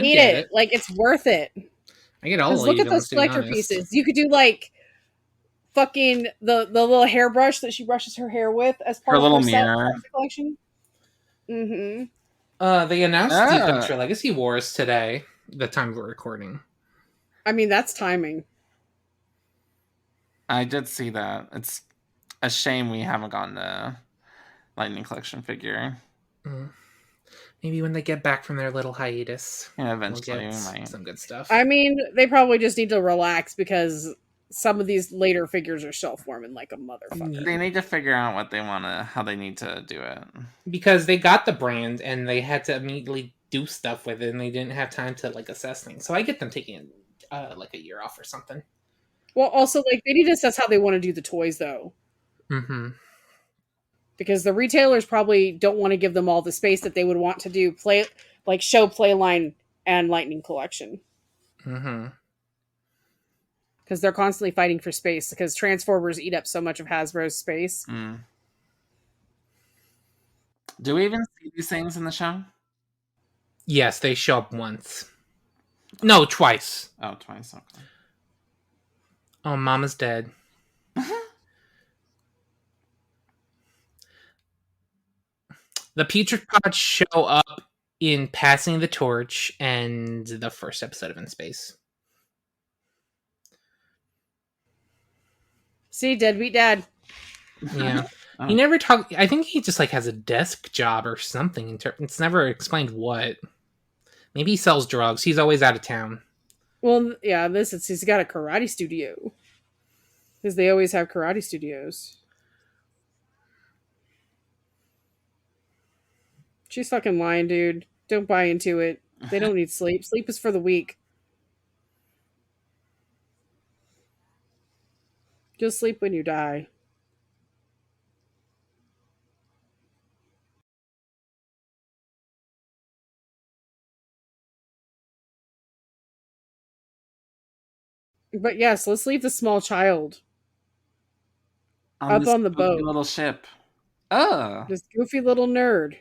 Eat get it. Like, it's worth it. I get all of Look you, at those let's be collector honest. pieces. You could do like fucking the little hairbrush that she brushes her hair with as part Her of little her set mirror. collection. Mm-hmm. They announced Ah. Defense for Legacy Wars today, the time we're recording. I mean, that's timing. I did see that. It's a shame we haven't gotten the Lightning Collection figure. Maybe when they get back from their little hiatus, Yeah, we'll eventually get we might. some good stuff. I mean, they probably just need to relax because some of these later figures are shelf-warming like a motherfucker. They need to figure out what they want to, how they need to do it. Because they got the brand and they had to immediately do stuff with it, and they didn't have time to like assess things. So I get them taking like a year off or something. Well, also, like, they need to assess how they want to do the toys, though. Mm-hmm. Because the retailers probably don't want to give them all the space that they would want to do show Playline and Lightning Collection. Mm-hmm. because they're constantly fighting for space because Transformers eat up so much of Hasbro's space. Mm. Do we even see these things in the show? Yes, they show up once. No, twice. Oh, twice. Okay. Oh, Mama's dead. The Petri Pods show up in Passing the Torch and the first episode of In Space. See, deadbeat dad. Yeah. Oh. He never talked. I think he just like has a desk job or something. It's never explained what. Maybe he sells drugs. He's always out of town. Well, yeah, he's got a karate studio. Because they always have karate studios. She's fucking lying, dude. Don't buy into it. They don't need sleep. Sleep is for the weak. You'll sleep when you die. But yes, let's leave the small child up this on the goofy boat. little ship. Oh. This goofy little nerd.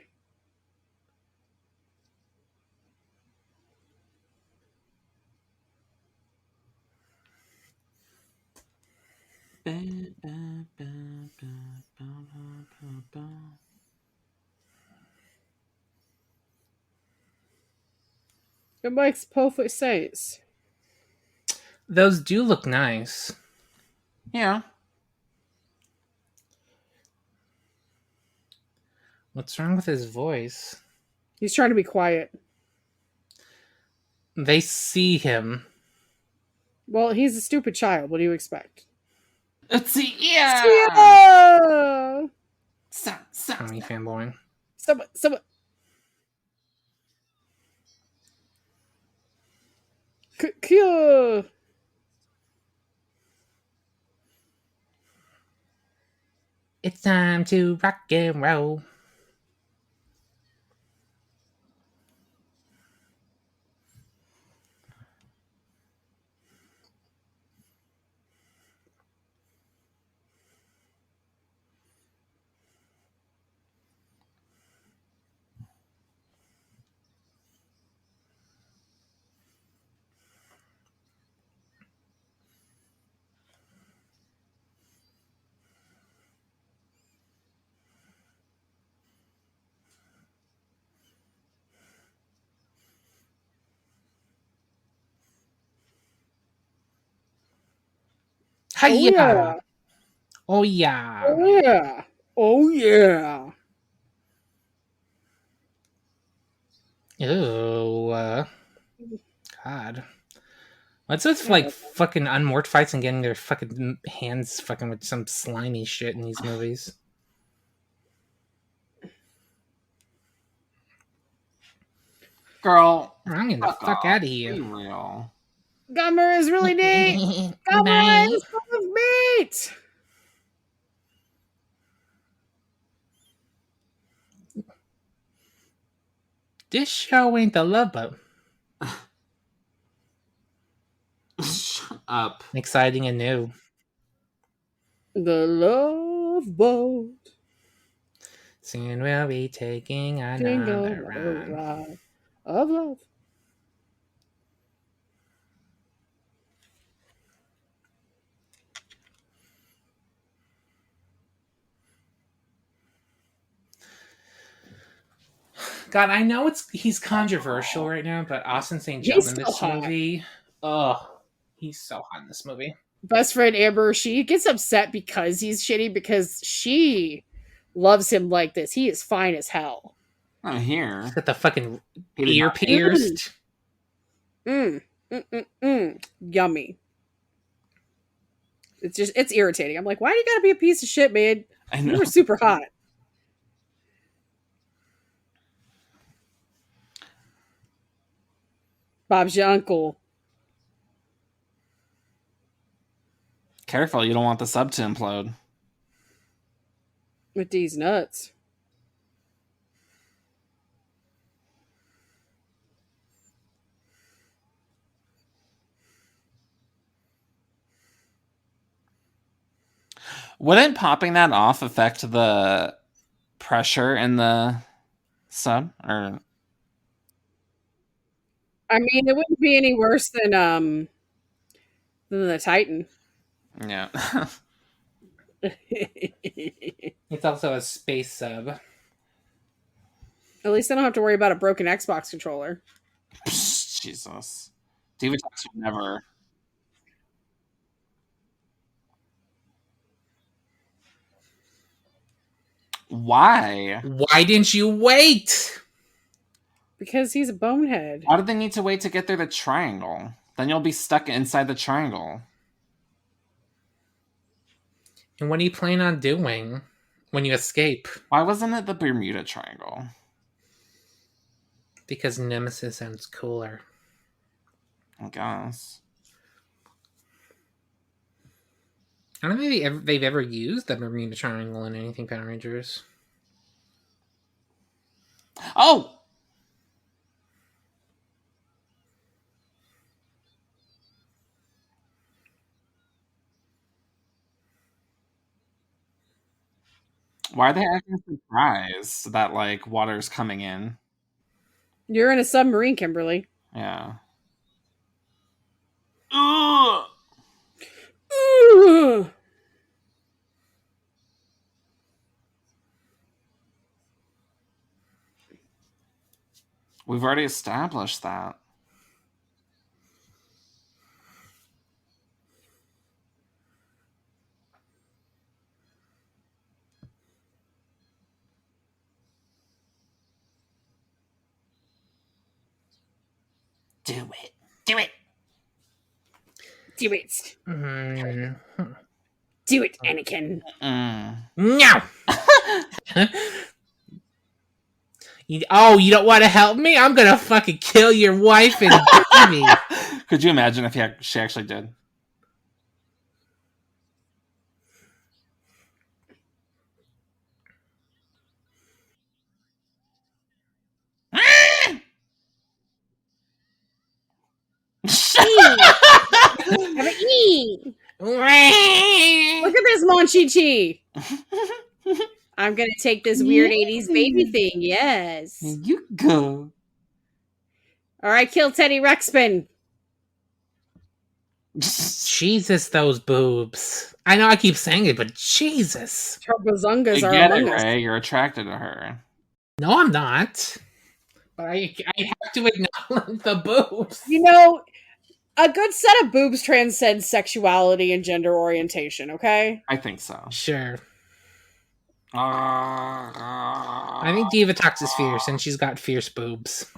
It makes perfect sense. Those do look nice. Yeah. What's wrong with his voice? He's trying to be quiet. They see him. Well, he's a stupid child. What do you expect? Let's see. Yeah. Yeah! Tommy fanboy. Someone. Cure. It's time to rock and roll. Hiya! Oh yeah! Oh yeah! Oh yeah! Ew. God. What's with like fucking unmorphed fights and getting their fucking hands fucking with some slimy shit in these movies? Girl. I'm getting the fuck out of here. Be real. Gummer is really neat! Gummer is full of meat! This show ain't the Love Boat. Shut up. Exciting and new. The Love Boat. Soon we'll be taking another ride. Ride of love. God, I know he's controversial right now, but Austin St. John in this movie, he's so hot in this movie. Best friend Amber, she gets upset because he's shitty because she loves him like this. He is fine as hell. Not here. He's got the fucking ear pierced. Yummy. It's irritating. I'm like, why do you gotta be a piece of shit, man? I know. You were super hot. Bob's your uncle. Careful, you don't want the sub to implode. With these nuts. Wouldn't popping that off affect the pressure in the sub? Or I mean, it wouldn't be any worse than the Titan. yeah. It's also a space sub. At least I don't have to worry about a broken Xbox controller. Jesus. Divatox would never. Why? Why didn't you wait? Because he's a bonehead. Why did they need to wait to get through the triangle? Then you'll be stuck inside the triangle. And what do you plan on doing when you escape? Why wasn't it the Bermuda Triangle? Because Nemesis sounds cooler. I guess. I don't think they've ever used the Bermuda Triangle in anything Power Rangers. Oh! Why are they acting surprised that, like, water's coming in? You're in a submarine, Kimberly. Yeah. Ugh! Ooh. We've already established that. Do it. Do it. Do it. Mm-hmm. Do it, Anakin. No! You don't want to help me? I'm gonna fucking kill your wife and baby. Could you imagine if she actually did? Have an E. Look at this Monchi-Chi. I'm gonna take this weird 80s baby thing. Yes. You go. All right, kill Teddy Ruxpin. Jesus, those boobs. I know I keep saying it, but Jesus. Turbozungas You are get among it, us. Ray. You're attracted to her. No, I'm not. But I have to acknowledge the boobs. You know, a good set of boobs transcends sexuality and gender orientation, okay? I think so. Sure. I think Divatox is fierce, and she's got fierce boobs.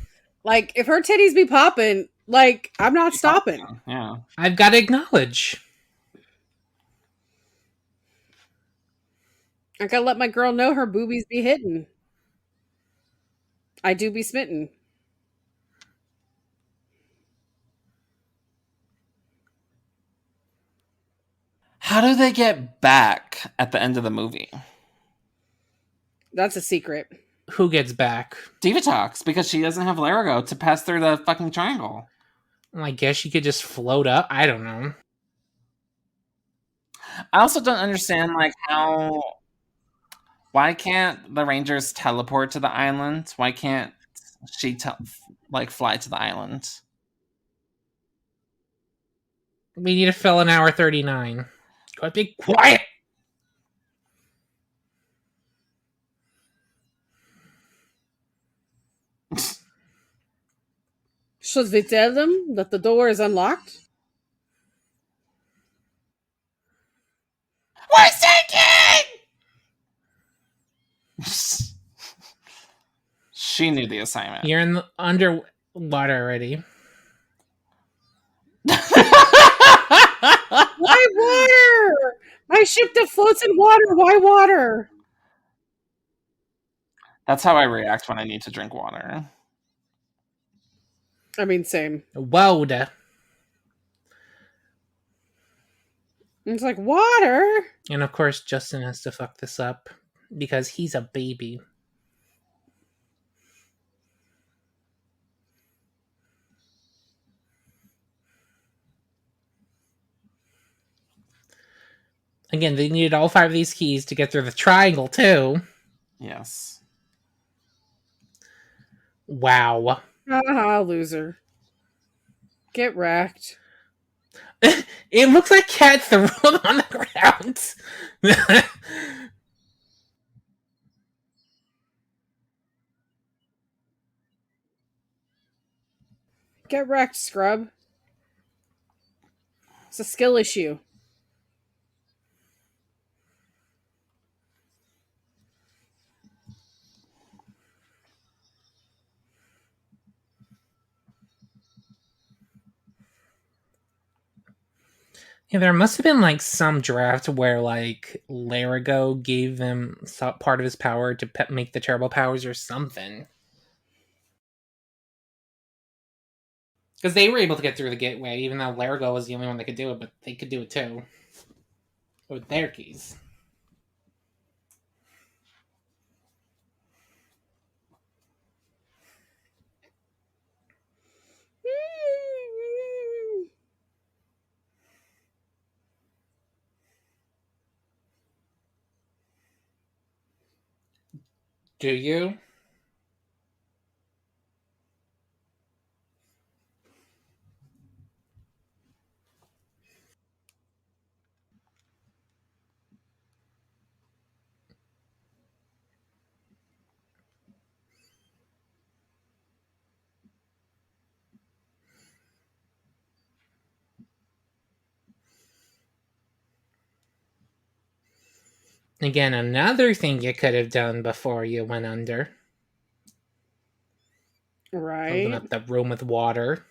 Like, if her titties be popping, like, I'm not stopping. Yeah. I've got to acknowledge. I gotta let my girl know her boobies be hitting. I do be smitten. How do they get back at the end of the movie? That's a secret. Who gets back? Divatox, because she doesn't have Larago to pass through the fucking triangle. Well, I guess she could just float up. I don't know. I also don't understand, like, how... Why can't the Rangers teleport to the island? Why can't she, fly to the island? We need to fill an hour 39. Go be quiet! Should we tell them that the door is unlocked? We're sinking! She knew the assignment. You're in the underwater already. Why water? My ship that floats in water. Why water? That's how I react when I need to drink water. I mean, same. Woda. It's like, water? And of course, Justin has to fuck this up because he's a baby. Again, they needed all 5 of these keys to get through the triangle, too. Yes. Wow. Haha, loser. Get wrecked. It looks like Cat threw him on the ground. Get wrecked, scrub. It's a skill issue. Yeah, there must have been like some draft where like Larigo gave them part of his power to make the terrible powers or something. Because they were able to get through the gateway, even though Larigo was the only one that could do it, but they could do it too. With their keys. Do you? Again, another thing you could have done before you went under. Right. Open up the room with water.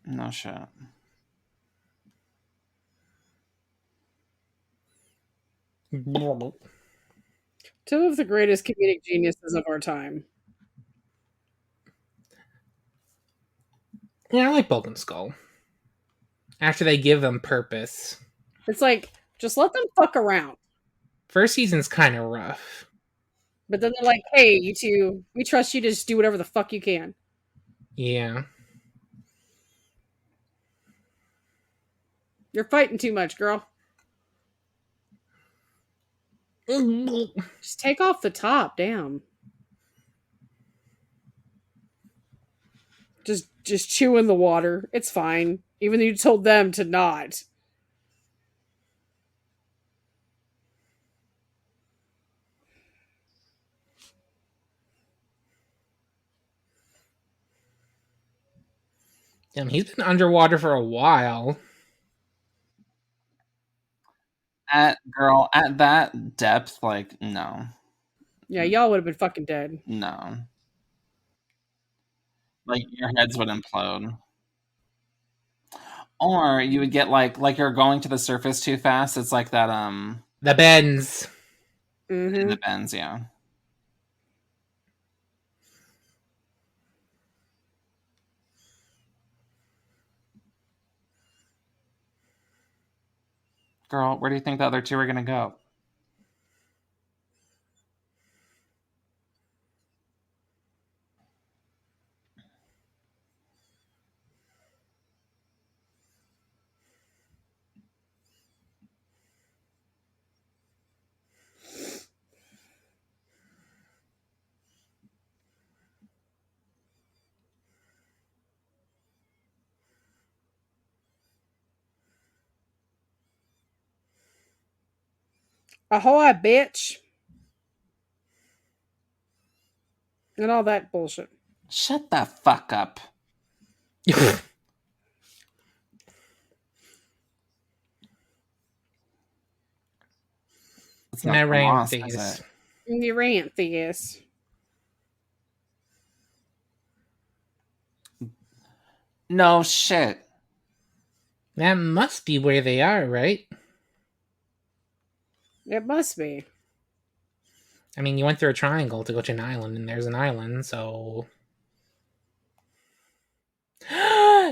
No shit. Two of the greatest comedic geniuses of our time. Yeah, I like Bulk and Skull. After they give them purpose. It's like, just let them fuck around. First season's kind of rough. But then they're like, hey, you two, we trust you to just do whatever the fuck you can. Yeah. You're fighting too much, girl. Just take off the top, damn. Just chew in the water. It's fine. Even though you told them to not. Damn, he's been underwater for a while. At that depth, like, no. Yeah, y'all would have been fucking dead. No. Like, your heads would implode. Or you would get like you're going to the surface too fast. It's like that the bends. Mm-hmm. The bends, yeah. Girl, where do you think the other two are gonna go? Ahoy, bitch. And all that bullshit. Shut the fuck up. Maranthes. Maranthes. No shit. That must be where they are, right? It must be. I mean, you went through a triangle to go to an island, and there's an island, so...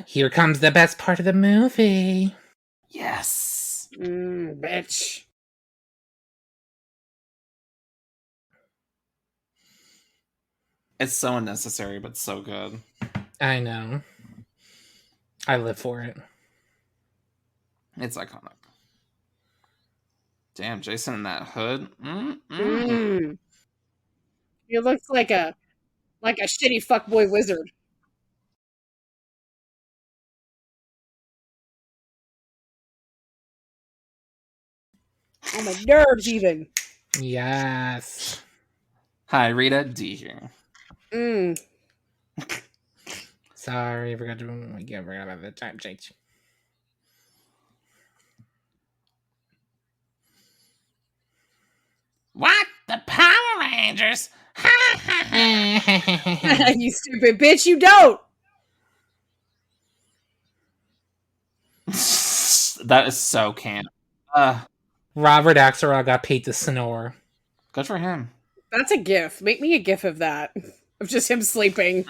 Here comes the best part of the movie. Yes. Bitch. It's so unnecessary, but so good. I know. I live for it. It's iconic. Damn, Jason in that hood. He looks like a shitty fuckboy wizard. On my nerves, even. Yes. Hi, Rita D here. Sorry, forgot about the time change. What? The Power Rangers? You stupid bitch, you don't! That is so camp. Robert Axelrod got paid to snore. Good for him. That's a gif. Make me a gif of that. Of just him sleeping.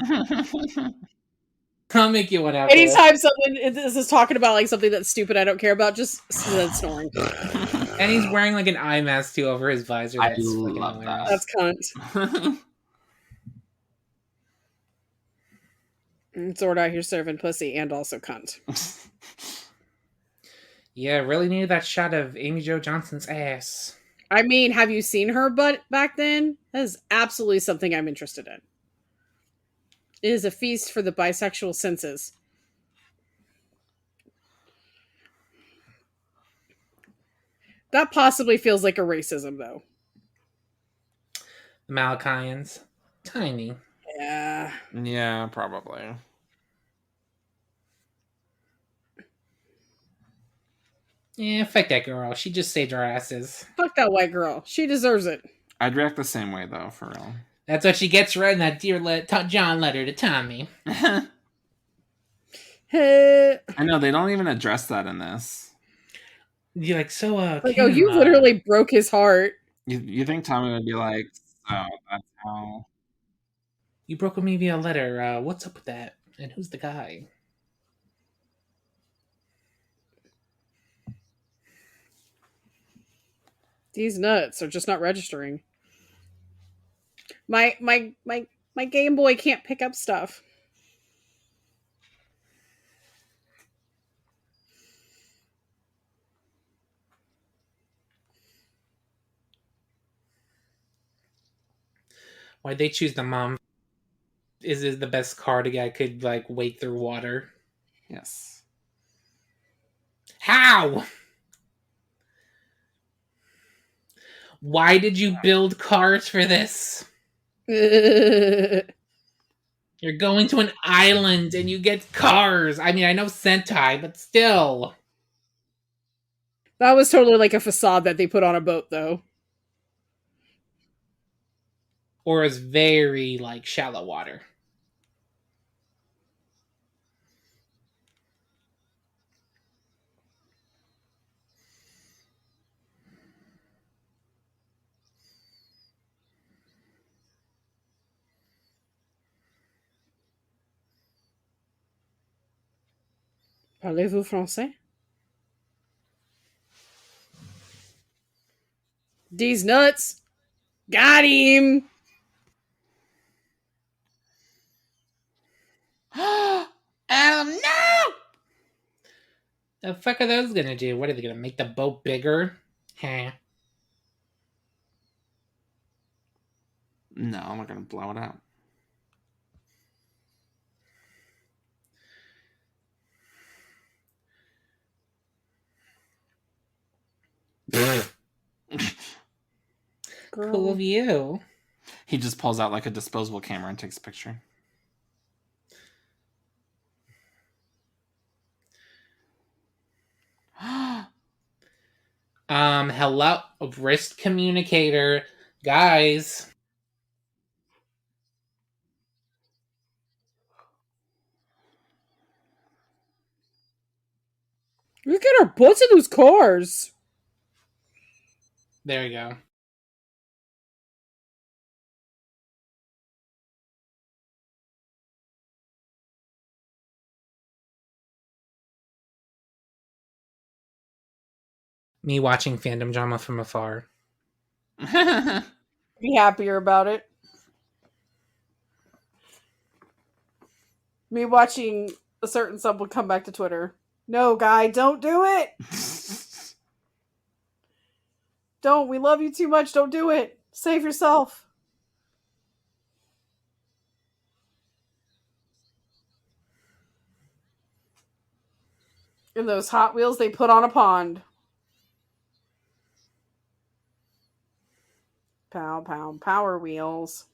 I'll make you one out. Anytime someone is talking about like something that's stupid I don't care about, just snoring. And he's wearing like an eye mask too over his visor. I love that. That's cunt. Zord out here serving pussy and also cunt. Yeah, really needed that shot of Amy Jo Johnson's ass. I mean, have you seen her butt back then? That is absolutely something I'm interested in. It is a feast for the bisexual senses. That possibly feels like a racism, though. The Malachians. Tiny. Yeah. Yeah, probably. Yeah, fuck that girl. She just saved our asses. Fuck that white girl. She deserves it. I'd react the same way, though, for real. That's what she gets writing that Dear John letter to Tommy. I know, they don't even address that in this. You're like, so, like, oh, you literally broke his heart. You think Tommy would be like, so that's how... You broke with me via letter. What's up with that? And who's the guy? These nuts are just not registering. My Game Boy can't pick up stuff. Why'd they choose the mom? Is it the best card a guy could, like, wade through water? Yes. How? Why did you build cars for this? You're going to an island and you get cars. I mean, I know Sentai, but still. That was totally like a facade that they put on a boat, though. Or is very, like, shallow water. Parlez-vous français? These nuts. Got him. No! The fuck are those gonna do? What are they gonna make the boat bigger? Huh? No, I'm not gonna blow it out. Cool view. He just pulls out like a disposable camera and takes a picture. Hello, wrist communicator, guys. Look at our butts in those cars. There you go. Me watching fandom drama from afar. Be happier about it. Me watching a certain someone come back to Twitter. No, guy, don't do it. Don't. We love you too much. Don't do it. Save yourself. And those Hot Wheels they put on a pond. Pow, pow, Power Wheels.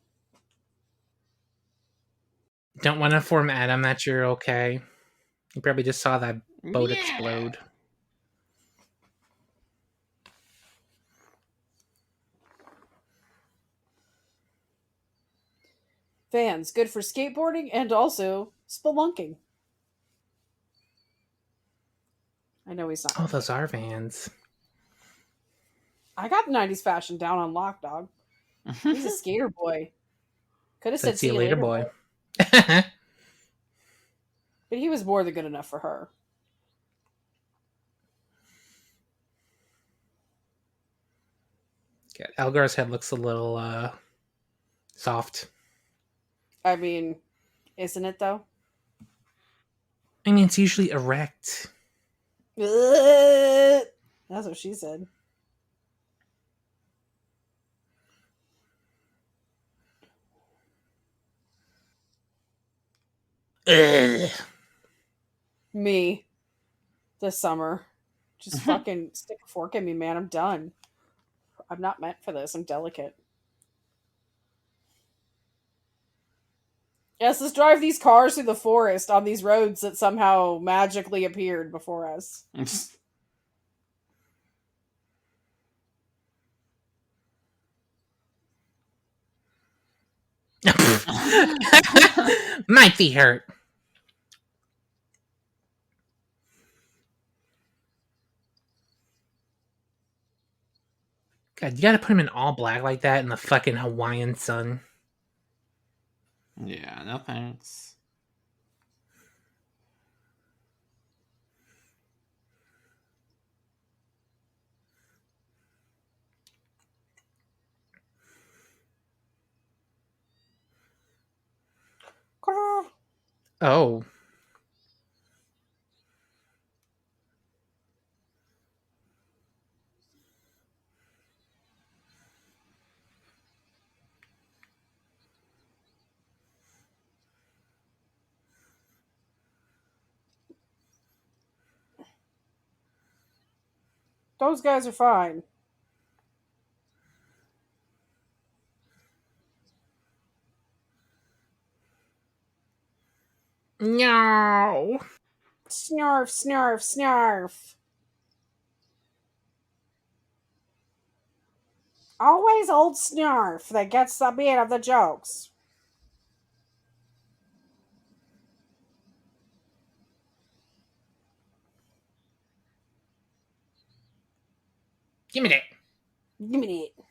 Don't want to inform Adam that you're okay. You probably just saw that boat explode. Vans, good for skateboarding and also spelunking. I know he's not. Oh, those are Vans. I got 90s fashion down on lock, dog. He's a skater boy. Could have said See you later, boy. But he was more than good enough for her. Yeah, Elgar's head looks a little soft. I mean, isn't it though? I mean, it's usually erect. That's what she said. Ugh. Me. This summer. Just fucking stick a fork in me, man. I'm done. I'm not meant for this. I'm delicate. Yes, let's drive these cars through the forest on these roads that somehow magically appeared before us. My feet hurt. God, you gotta put him in all black like that in the fucking Hawaiian sun. Yeah, no thanks. Oh. Those guys are fine. No. Snarf, snarf, snarf. Always old snarf that gets the beat of the jokes. Give me that. Give me that.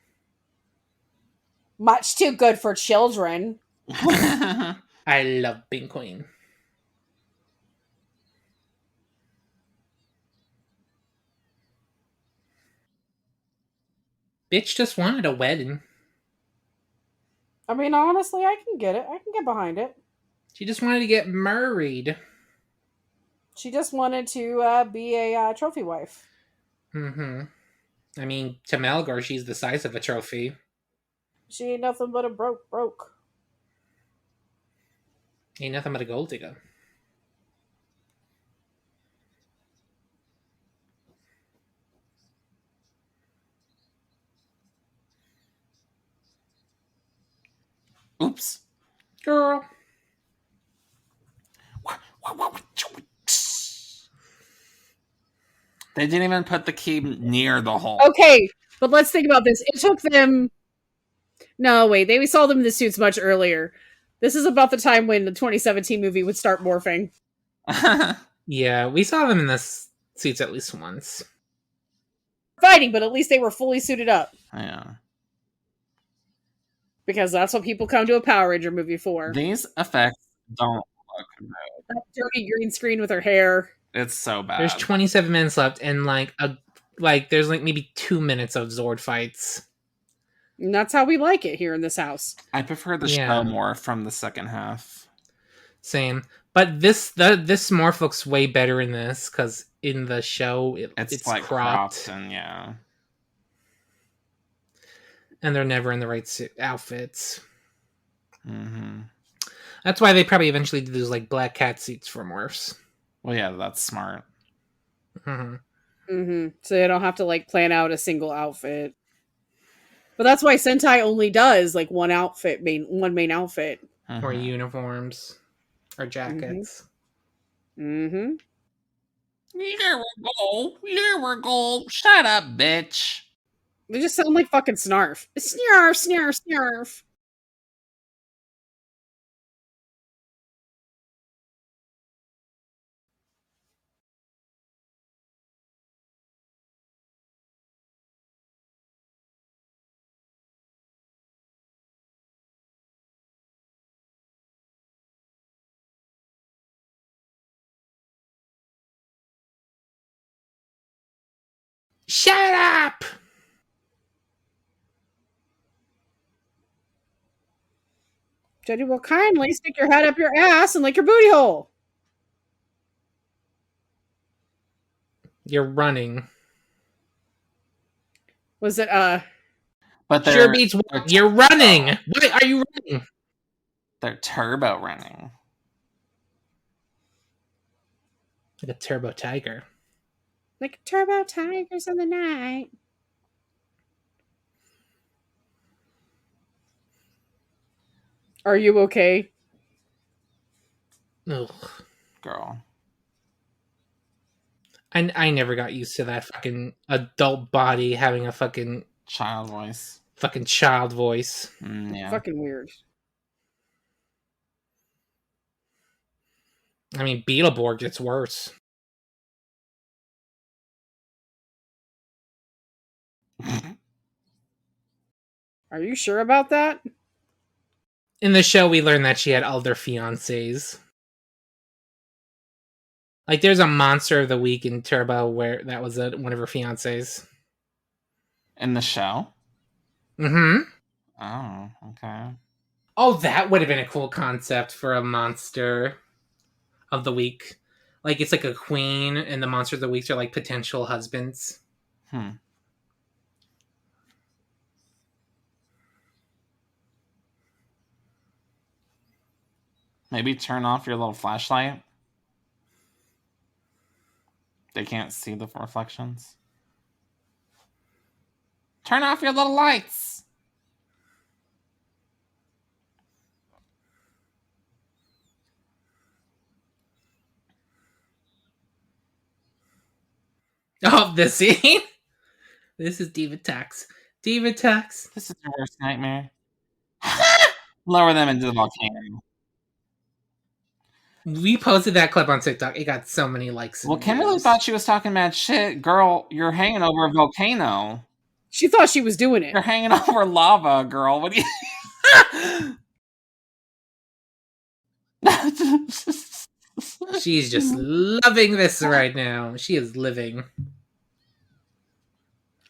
Much too good for children. I love being queen. Bitch just wanted a wedding. I mean, honestly, I can get it. I can get behind it. She just wanted to get married. She just wanted to be a trophy wife. Mm-hmm. I mean, to Melgar, she's the size of a trophy. She ain't nothing but a broke. Ain't nothing but a gold digger. Oops. Girl. They didn't even put the key near the hole. Okay, but let's think about this. It took them... No, wait. We saw them in the suits much earlier. This is about the time when the 2017 movie would start morphing. Yeah, we saw them in the suits at least once. Fighting, but at least they were fully suited up. Yeah. Because that's what people come to a Power Ranger movie for. These effects don't look good. That dirty green screen with her hair. It's so bad. There's 27 minutes left, and like there's like maybe 2 minutes of Zord fights. And that's how we like it here in this house. I prefer the show more from the second half. Same. But this morph looks way better in this, because in the show it's like cropped and yeah. And they're never in the right outfits. Mm-hmm. That's why they probably eventually did those like black cat suits for morphs. Well, yeah, that's smart. Mm-hmm. Mm-hmm. So they don't have to like plan out a single outfit. But that's why Sentai only does like one main outfit. Or uniforms. Or jackets. Mm-hmm. Here we go. Shut up, bitch. They just sound like fucking Snarf. Snarf, snarf, snarf. Shut up! Jenny will kindly stick your head up your ass and lick your booty hole. You're running. Was it But sure beats you're running. Why are you running? They're turbo running. Like a turbo tiger. Like turbo tigers in the night. Are you okay? Ugh. Girl. I never got used to that fucking adult body having a fucking child voice. Fucking child voice. Yeah. Fucking weird. I mean, Beetleborg gets worse. Are you sure about that? In the show, we learned that she had other fiancés. Like, there's a Monster of the Week in Turbo where that was one of her fiancés. In the show? Mm-hmm. Oh, okay. Oh, that would have been a cool concept for a Monster of the Week. Like, it's like a queen, and the Monster of the Week are like potential husbands. Maybe turn off your little flashlight. They can't see the reflections. Turn off your little lights. Oh, this scene? This is Divatox. Divatox. This is your worst nightmare. Lower them into the volcano. We posted that clip on TikTok. It got so many likes. Well, Kimberly thought she was talking mad shit. Girl, you're hanging over a volcano. She thought she was doing it. You're hanging over lava, girl. What do you... She's just loving this right now. She is living.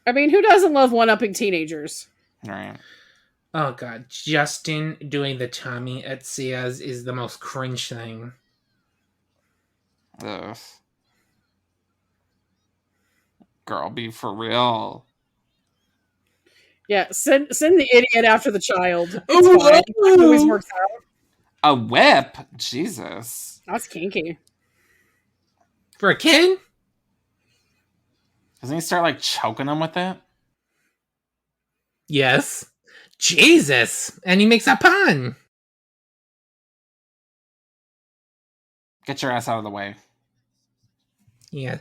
I mean, who doesn't love one-upping teenagers? Right. Oh, God. Justin doing the Tommy at Sia's is the most cringe thing. Ugh. Girl, be for real. Yeah, send the idiot after the child. It's fine. It always works out. A whip? Jesus. That's kinky. For a kid? Doesn't he start, like, choking him with it? Yes. Jesus! And he makes a pun! Get your ass out of the way. Yeah.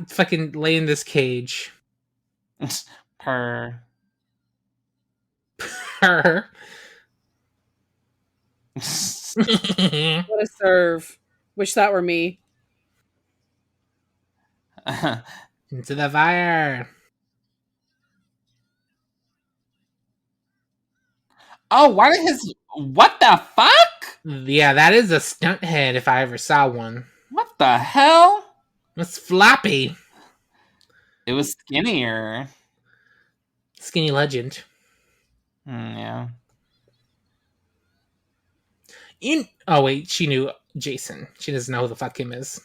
Fucking lay in this cage. Purr. Purr. What a serve. Wish that were me. Into the fire. Oh, why did his... What the fuck? Yeah, that is a stunt head if I ever saw one. What the hell? It's floppy. It was skinnier. Skinny legend. Yeah. Oh wait, she knew Jason. She doesn't know who the fuck him is.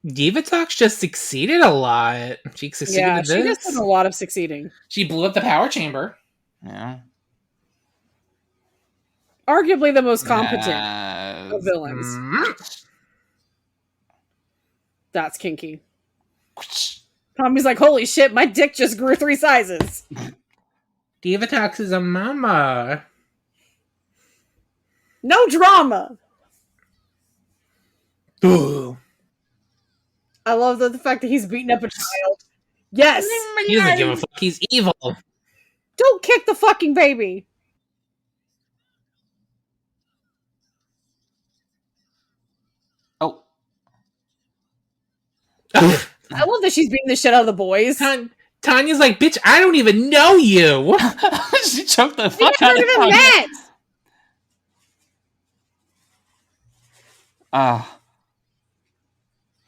Divatox just succeeded a lot. She succeeded at she this. just did a lot of succeeding. She blew up the power chamber. Yeah. Arguably the most competent Yes. of villains. Mm. That's kinky. Tommy's like, holy shit, my dick just grew 3 sizes. Divatox is a mama. No drama. Ooh. I love the fact that he's beating up a child. Yes. He doesn't give a fuck. He's evil. Don't kick the fucking baby. Oh. I love that she's beating the shit out of the boys. Tanya's like, bitch, I don't even know you. She choked the We fuck never out of even Tanya. met. Ah.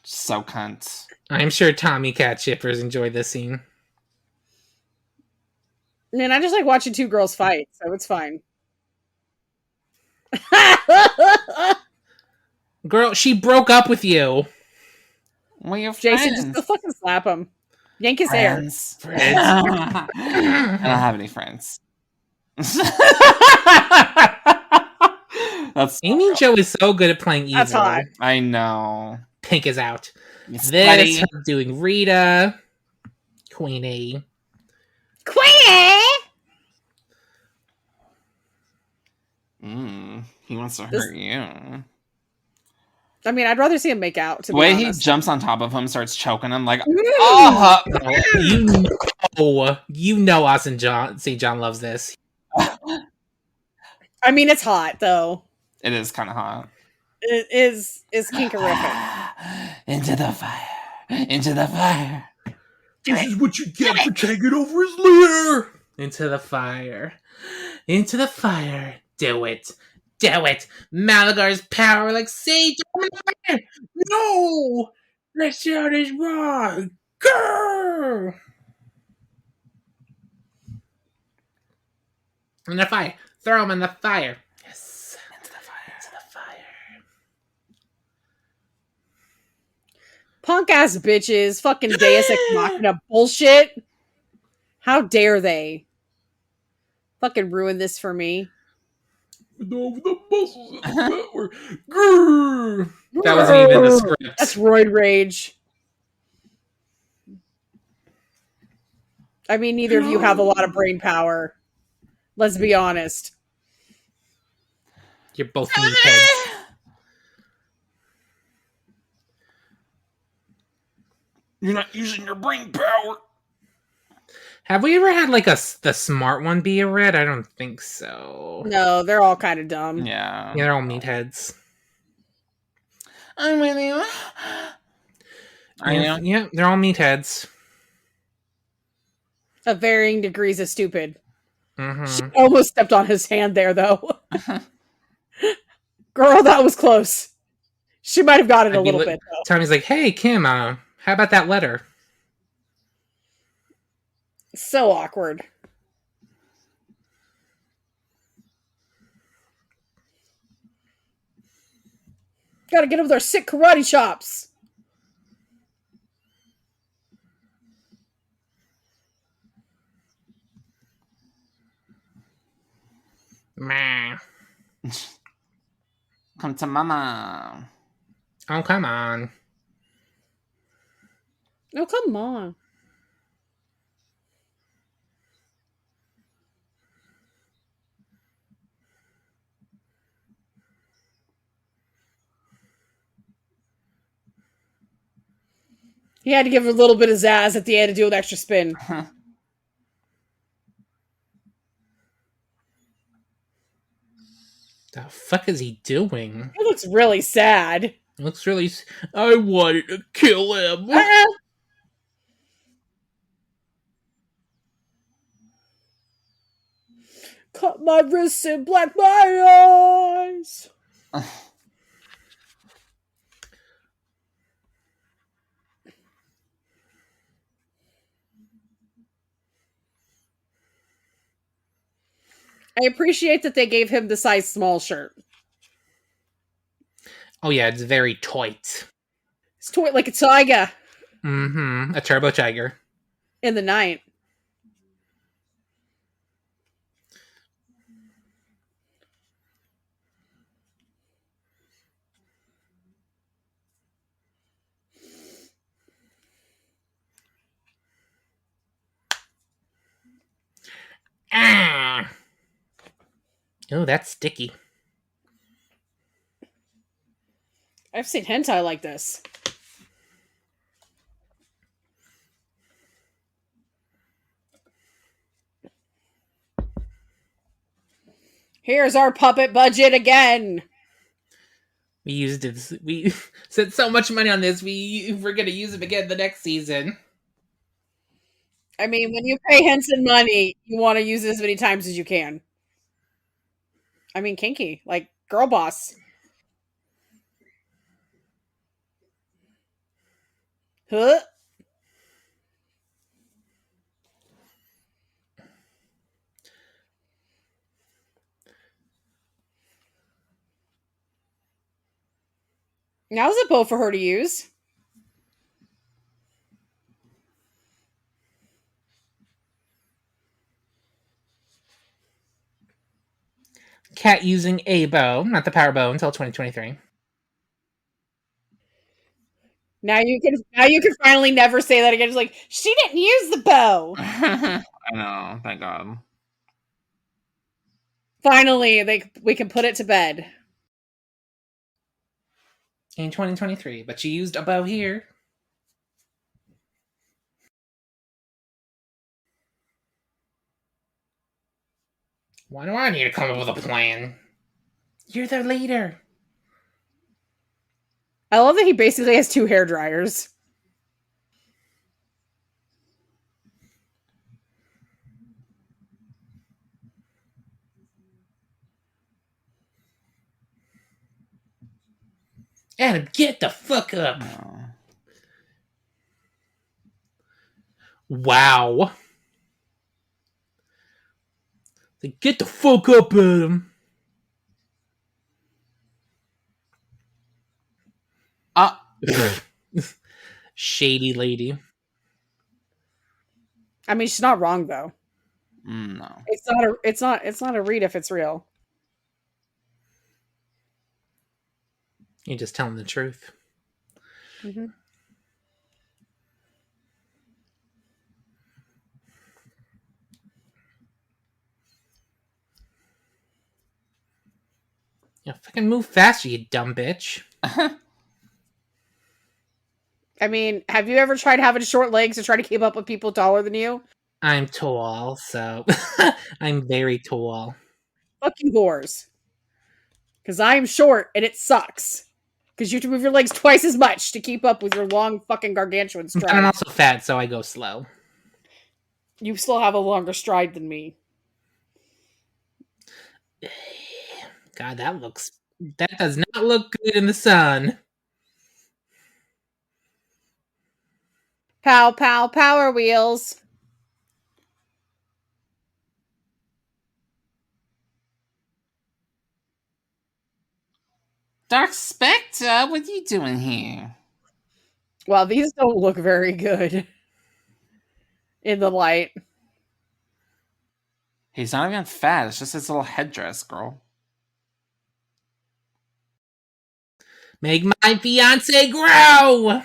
So cunt. I'm sure Tommy Cat shippers enjoy this scene. Man, I just like watching 2 girls fight, so it's fine. Girl, she broke up with you. Well, Jason, just go fucking slap him. Yank his hair. Friends. I don't have any friends. That's Amy Joe is so good at playing evil. That's hot. I know. Pink is out. It's This, sweaty. her doing Rita. Queenie. Queen! He wants to This- hurt you. I mean, I'd rather see him make out, to The be way he honest. jumps on top of him, starts choking him like, Mm. oh, You know us and John St. John loves this. I mean, it's hot, though. it is kind of hot. It is kinkerific. Into the fire. Into the fire. This is what you get for taking over his lair. Into the fire. Into the fire. Do it. Do it. Malagar's power like sage on fire. No! That shot is wrong. Grrr! In the fire. Throw him in the fire. Yes. Into the fire. Into the fire. Punk ass bitches, fucking Deus Ex Machina bullshit. How dare they? Fucking ruin this for me. Over the muscles in the network. Grrr! That wasn't even the script. That's roid rage. I mean, neither of you have a lot of brain power. Let's be honest. You're both meatheads. You're not using your brain power. Have we ever had like the smart one be a red? I don't think so. No, they're all kind of dumb. Yeah. Yeah, they're all meatheads. I'm with you. Are Yeah, you? yeah, they're all meatheads. Of varying degrees of stupid. Mm-hmm. Almost stepped on his hand there, though. Girl, that was close. She might have got it a little bit, though. Tommy's like, hey, Kim, how about that letter? So awkward. Gotta get him with our sick karate chops. Meh. Come to mama. Oh, come on. Oh, come on. He had to give her a little bit of zazz at the end to do an extra spin. The fuck is he doing? He looks really sad. It looks really... I wanted to kill him. Cut my wrists and black my eyes. I appreciate that they gave him the size small shirt. Oh yeah, it's very tight. It's toy like a tiger Mm-hmm. A turbo tiger. in the night. Ah! Oh, that's sticky. I've seen hentai like this. Here's our puppet budget again. We used it. We spent so much money on this. We're gonna use it again the next season. I mean, when you pay Henson money, you want to use it as many times as you can. I mean, kinky, like girl boss. Huh? Now's a bow for her to use. Cat using a bow, not the power bow, until 2023. Now you can finally never say that again. It's like, she didn't use the bow. I know, thank God. Finally, we can put it to bed. In 2023, but she used a bow here. Why do I need to come up with a plan? You're their leader. I love that he basically has 2 hair dryers. Adam, get the fuck up. Oh. Wow. Get the fuck up, Adam. Shady lady. I mean, she's not wrong though. No. It's not a read if it's real. You're just telling the truth. Mm-hmm. Yeah, fucking move faster, you dumb bitch. I mean, have you ever tried having short legs to try to keep up with people taller than you? I'm tall, so I'm very tall. Fuck you whores. Because I am short and it sucks. Because you have to move your legs twice as much to keep up with your long fucking gargantuan stride. And I'm also fat, so I go slow. You still have a longer stride than me. God, that does not look good in the sun. Pow, pow, power wheels. Dark Spectre, what are you doing here? Well, these don't look very good in the light. He's not even fat, it's just his little headdress, girl. Make my fiance grow!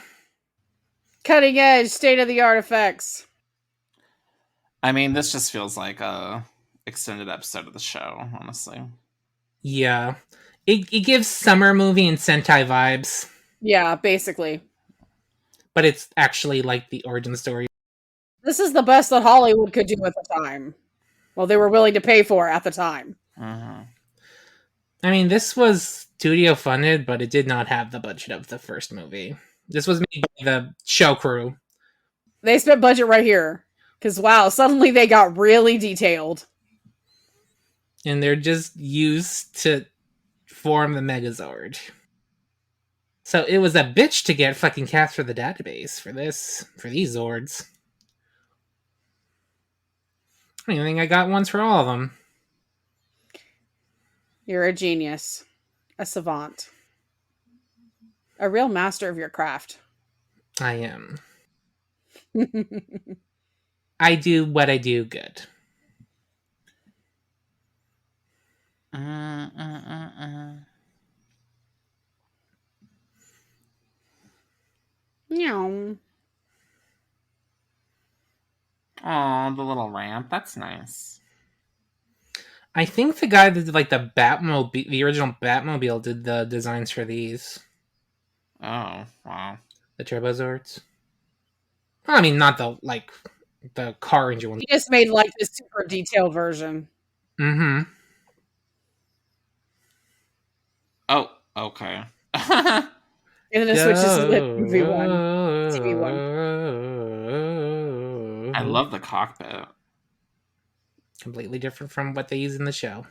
Cutting edge, state-of-the-art effects. I mean, this just feels like a extended episode of the show, honestly. Yeah. It gives summer movie and Sentai vibes. Yeah, basically. But it's actually like the origin story. This is the best that Hollywood could do at the time. Well, they were willing to pay for at the time. Mm-hmm. I mean, this was studio funded, but it did not have the budget of the first movie. This was made by the show crew. They spent budget right here. Because, wow, suddenly they got really detailed. And they're just used to form the Megazord. So it was a bitch to get fucking cast for the database for these Zords. I don't think I got ones for all of them. You're a genius. A savant. A real master of your craft. I am. I do what I do good. Meow. Oh, the little ramp. That's nice. I think the guy that did like the Batmobile, the original Batmobile, did the designs for these. Oh, wow. The Turbo Zords. Well, I mean, not the car engine one. He just made like this super detailed version. Mm-hmm. Oh, okay. And then it switches to the movie one. TV one. I love the cockpit. Completely different from what they use in the show.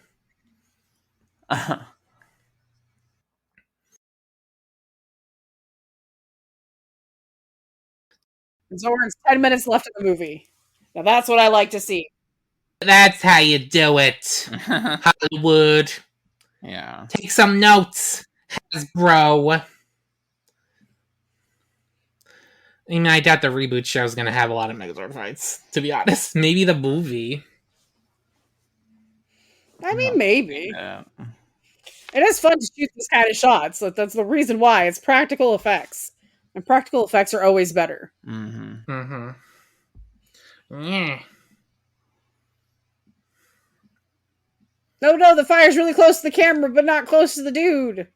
Zord's 10 minutes left of the movie. Now that's what I like to see. That's how you do it, Hollywood. Yeah. Take some notes, HASBRO. I mean, I doubt the reboot show is going to have a lot of Megazord fights, to be honest. Maybe the movie. I mean, maybe. Yeah. It is fun to shoot this kind of shots. That's the reason why. It's practical effects. And practical effects are always better. Mm-hmm. Mm-hmm. Yeah. No, the fire's really close to the camera, but not close to the dude.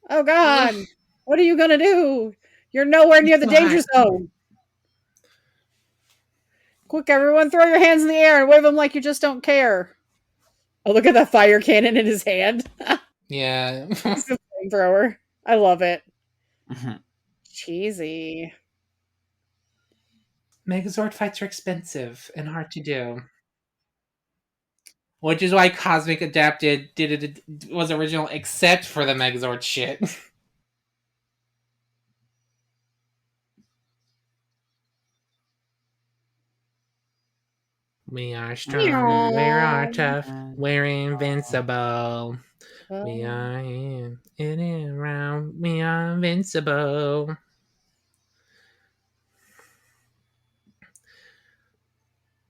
Oh, God. What are you going to do? You're nowhere near the danger zone. Quick, everyone, throw your hands in the air and wave them like you just don't care. Oh, look at that fire cannon in his hand. Yeah. It's a flamethrower. I love it. Mm-hmm. Cheesy. Megazord fights are expensive and hard to do. Which is why Cosmic Adapted was original, except for the Megazord shit. We are strong, we are tough, we're invincible. We are in and around, we are invincible.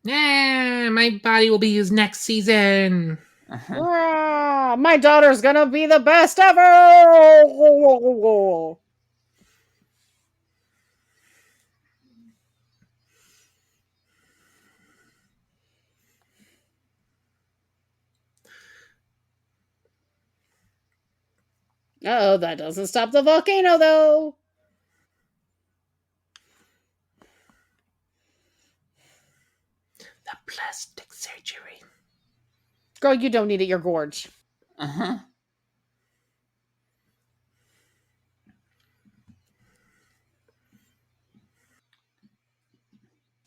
Yeah, my body will be used next season. My daughter's gonna be the best ever! Uh-oh, that doesn't stop the volcano, though. The plastic surgery. Girl, you don't need it. You're gorge. Uh-huh.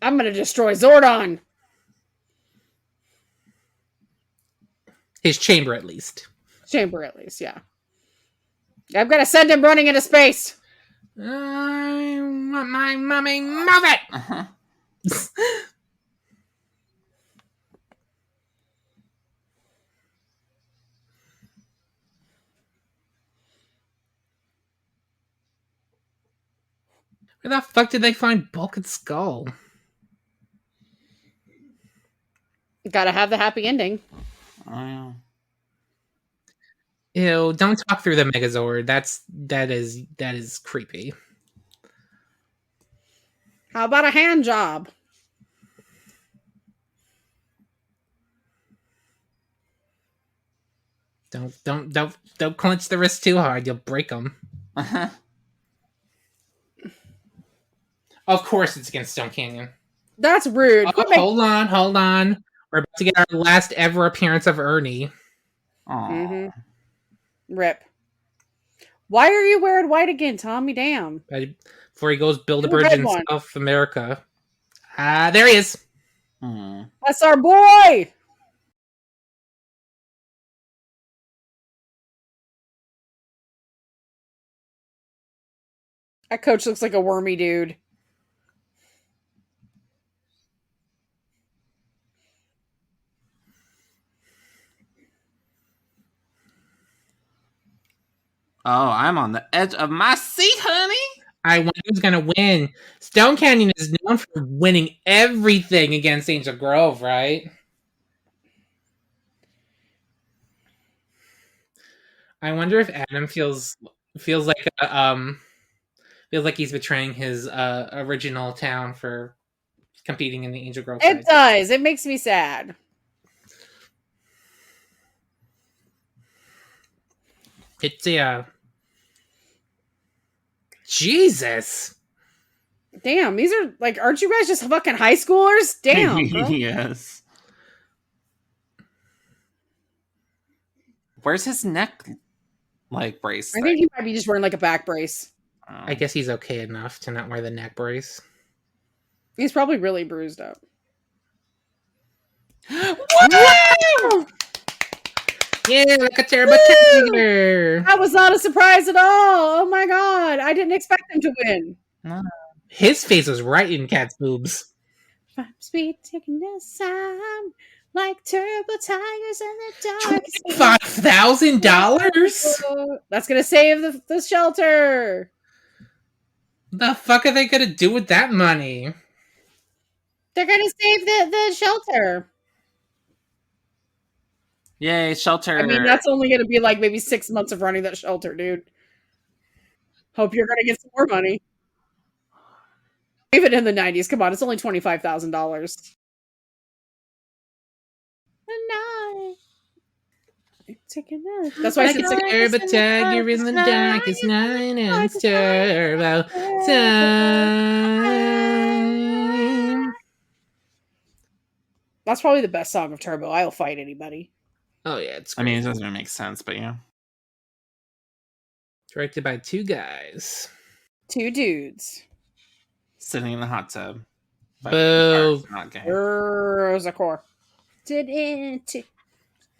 I'm gonna destroy Zordon. His chamber, at least. Chamber, at least, yeah. I'm gonna send him running into space. I want my mommy, move it! Uh-huh. Where the fuck did they find Bulk and Skull? Gotta have the happy ending. Oh, yeah. Ew, don't talk through the Megazord. That is creepy. How about a hand job? Don't clench the wrist too hard. You'll break them. Uh-huh. Of course, it's against Stone Canyon. That's rude. Hold on. We're about to get our last ever appearance of Ernie. Aw. Mm-hmm. Rip. Why are you wearing white again, Tommy? Damn. Before he goes build a bridge in South America. There he is. Mm. That's our boy. That coach looks like a wormy dude. Oh, I'm on the edge of my seat, honey. I wonder who's gonna win. Stone Canyon is known for winning everything against Angel Grove, right? I wonder if Adam feels like feels like he's betraying his original town for competing in the Angel Grove side. It does. It makes me sad. It's a Jesus. Damn, these are like, aren't you guys just fucking high schoolers? Damn. Bro. Yes. Where's his neck brace? I think he might be just wearing like a back brace. I guess he's okay enough to not wear the neck brace. He's probably really bruised up. Woo! Yeah, like a terrible tiger. That was not a surprise at all. Oh my god. I didn't expect him to win. No. His face was right in Cat's boobs. Sweet taking this time like turbo tigers in the dark. $5,000? That's gonna save the shelter. The fuck are they gonna do with that money? They're gonna save the shelter. Yay, shelter. I mean, that's only gonna be like maybe 6 months of running that shelter, dude. Hope you're gonna get some more money. Even in the 90s, come on, it's only $25,000. That's why I said like a turbo tiger in the darkest night and it's turbo time. That's probably the best song of Turbo. I'll fight anybody. Oh yeah, it's great. I mean, it doesn't really make sense, but yeah. Directed by two guys. Two dudes. Sitting in the hot tub. Boo. Not gay. Zakor. Did into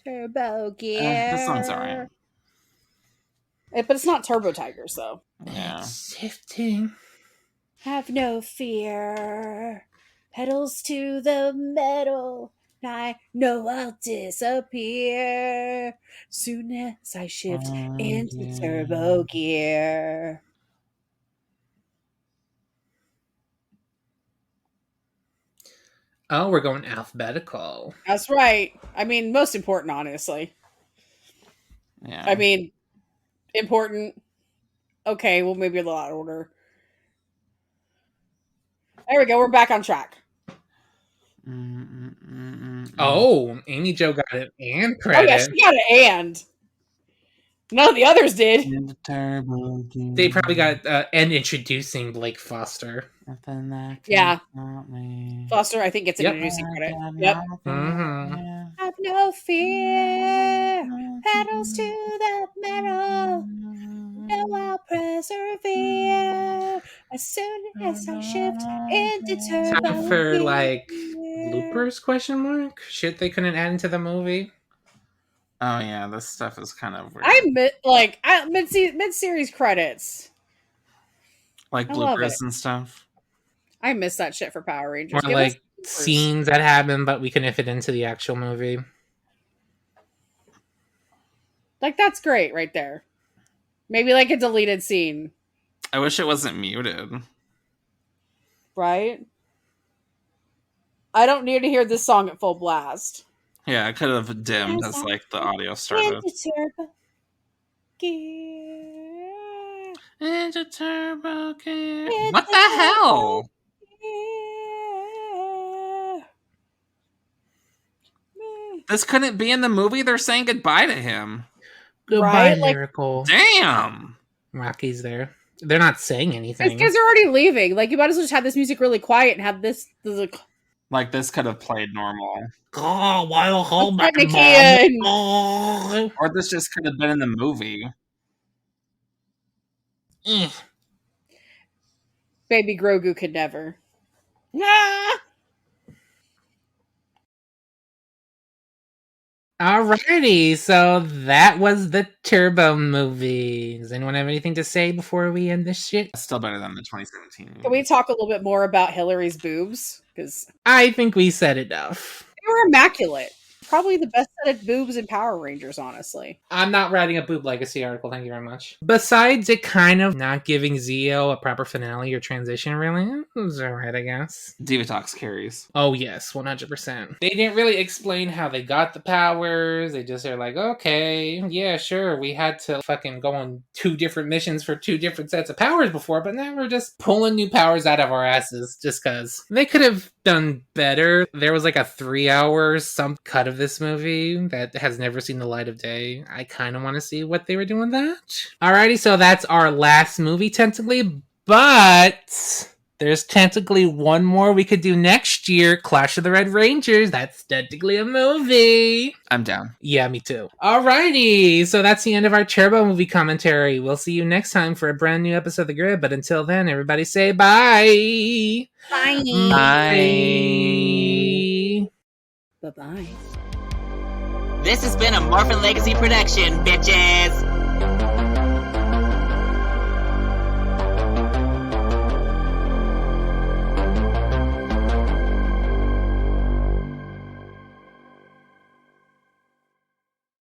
Turbo Gear. This song's alright. But it's not Turbo Tigers, though. Yeah. Shifting. Have no fear. Pedals to the metal. I know I'll disappear soon as I shift into Turbo Gear. Oh, we're going alphabetical. That's right. I mean, most important, honestly. Yeah. I mean, important. Okay, well, maybe a little out of order. There we go. We're back on track. Oh, Amy Jo got an and credit. Oh, yeah, she got an and. None of the others did. They probably got and introducing Blake Foster. Yeah. Foster, I think, gets an introducing credit. Yep. Mm-hmm. Have no fear. Pedals to the metal. No, I'll persevere. As soon as I shift into Turbo Time for Gear. bloopers? Question mark. Shit, they couldn't add into the movie. Oh yeah, this stuff is kind of weird. Mid-series credits, like bloopers and stuff. I miss that shit for Power Rangers. Or like scenes that happen, but we couldn't fit into the actual movie. Like that's great right there. Maybe like a deleted scene. I wish it wasn't muted. Right? I don't need to hear this song at full blast. Yeah, I could have dimmed as like the audio started. Into Turbo Gear. What the hell? This couldn't be in the movie. They're saying goodbye to him. Goodbye, Right? Miracle. Damn. Rocky's there. They're not saying anything. These guys are already leaving. Like you might as well just have this music really quiet and have this like this could have played normal. Oh, while hold back, Mom. Or this just could have been in the movie. Baby Grogu could never. Nah. Alrighty, so that was the Turbo movie. Does anyone have anything to say before we end this shit? Still better than the 2017. Can we talk a little bit more about Hillary's boobs? Because I think we said enough. they were immaculate. Probably the best set of boobs in Power Rangers, honestly. I'm not writing a Boob Legacy article, thank you very much. Besides it kind of not giving Zeo a proper finale or transition, really, it was alright, I guess. Divatox carries. Oh yes, 100%. They didn't really explain how they got the powers. They just are like, okay, yeah, sure, we had to fucking go on 2 different missions for 2 different sets of powers before, but now we're just pulling new powers out of our asses just cause. They could have done better. There was like a 3-hour some cut of this movie that has never seen the light of day. I kind of want to see what they were doing with that. Alrighty, so that's our last movie technically, but there's technically one more we could do next year, Clash of the Red Rangers. That's technically a movie. I'm down. Yeah, me too. Alrighty, so that's the end of our Turbo movie commentary. We'll see you next time for a brand new episode of The Grid, but until then, everybody say bye! Bye! Bye! Bye-bye. This has been a Morphin Legacy production, bitches.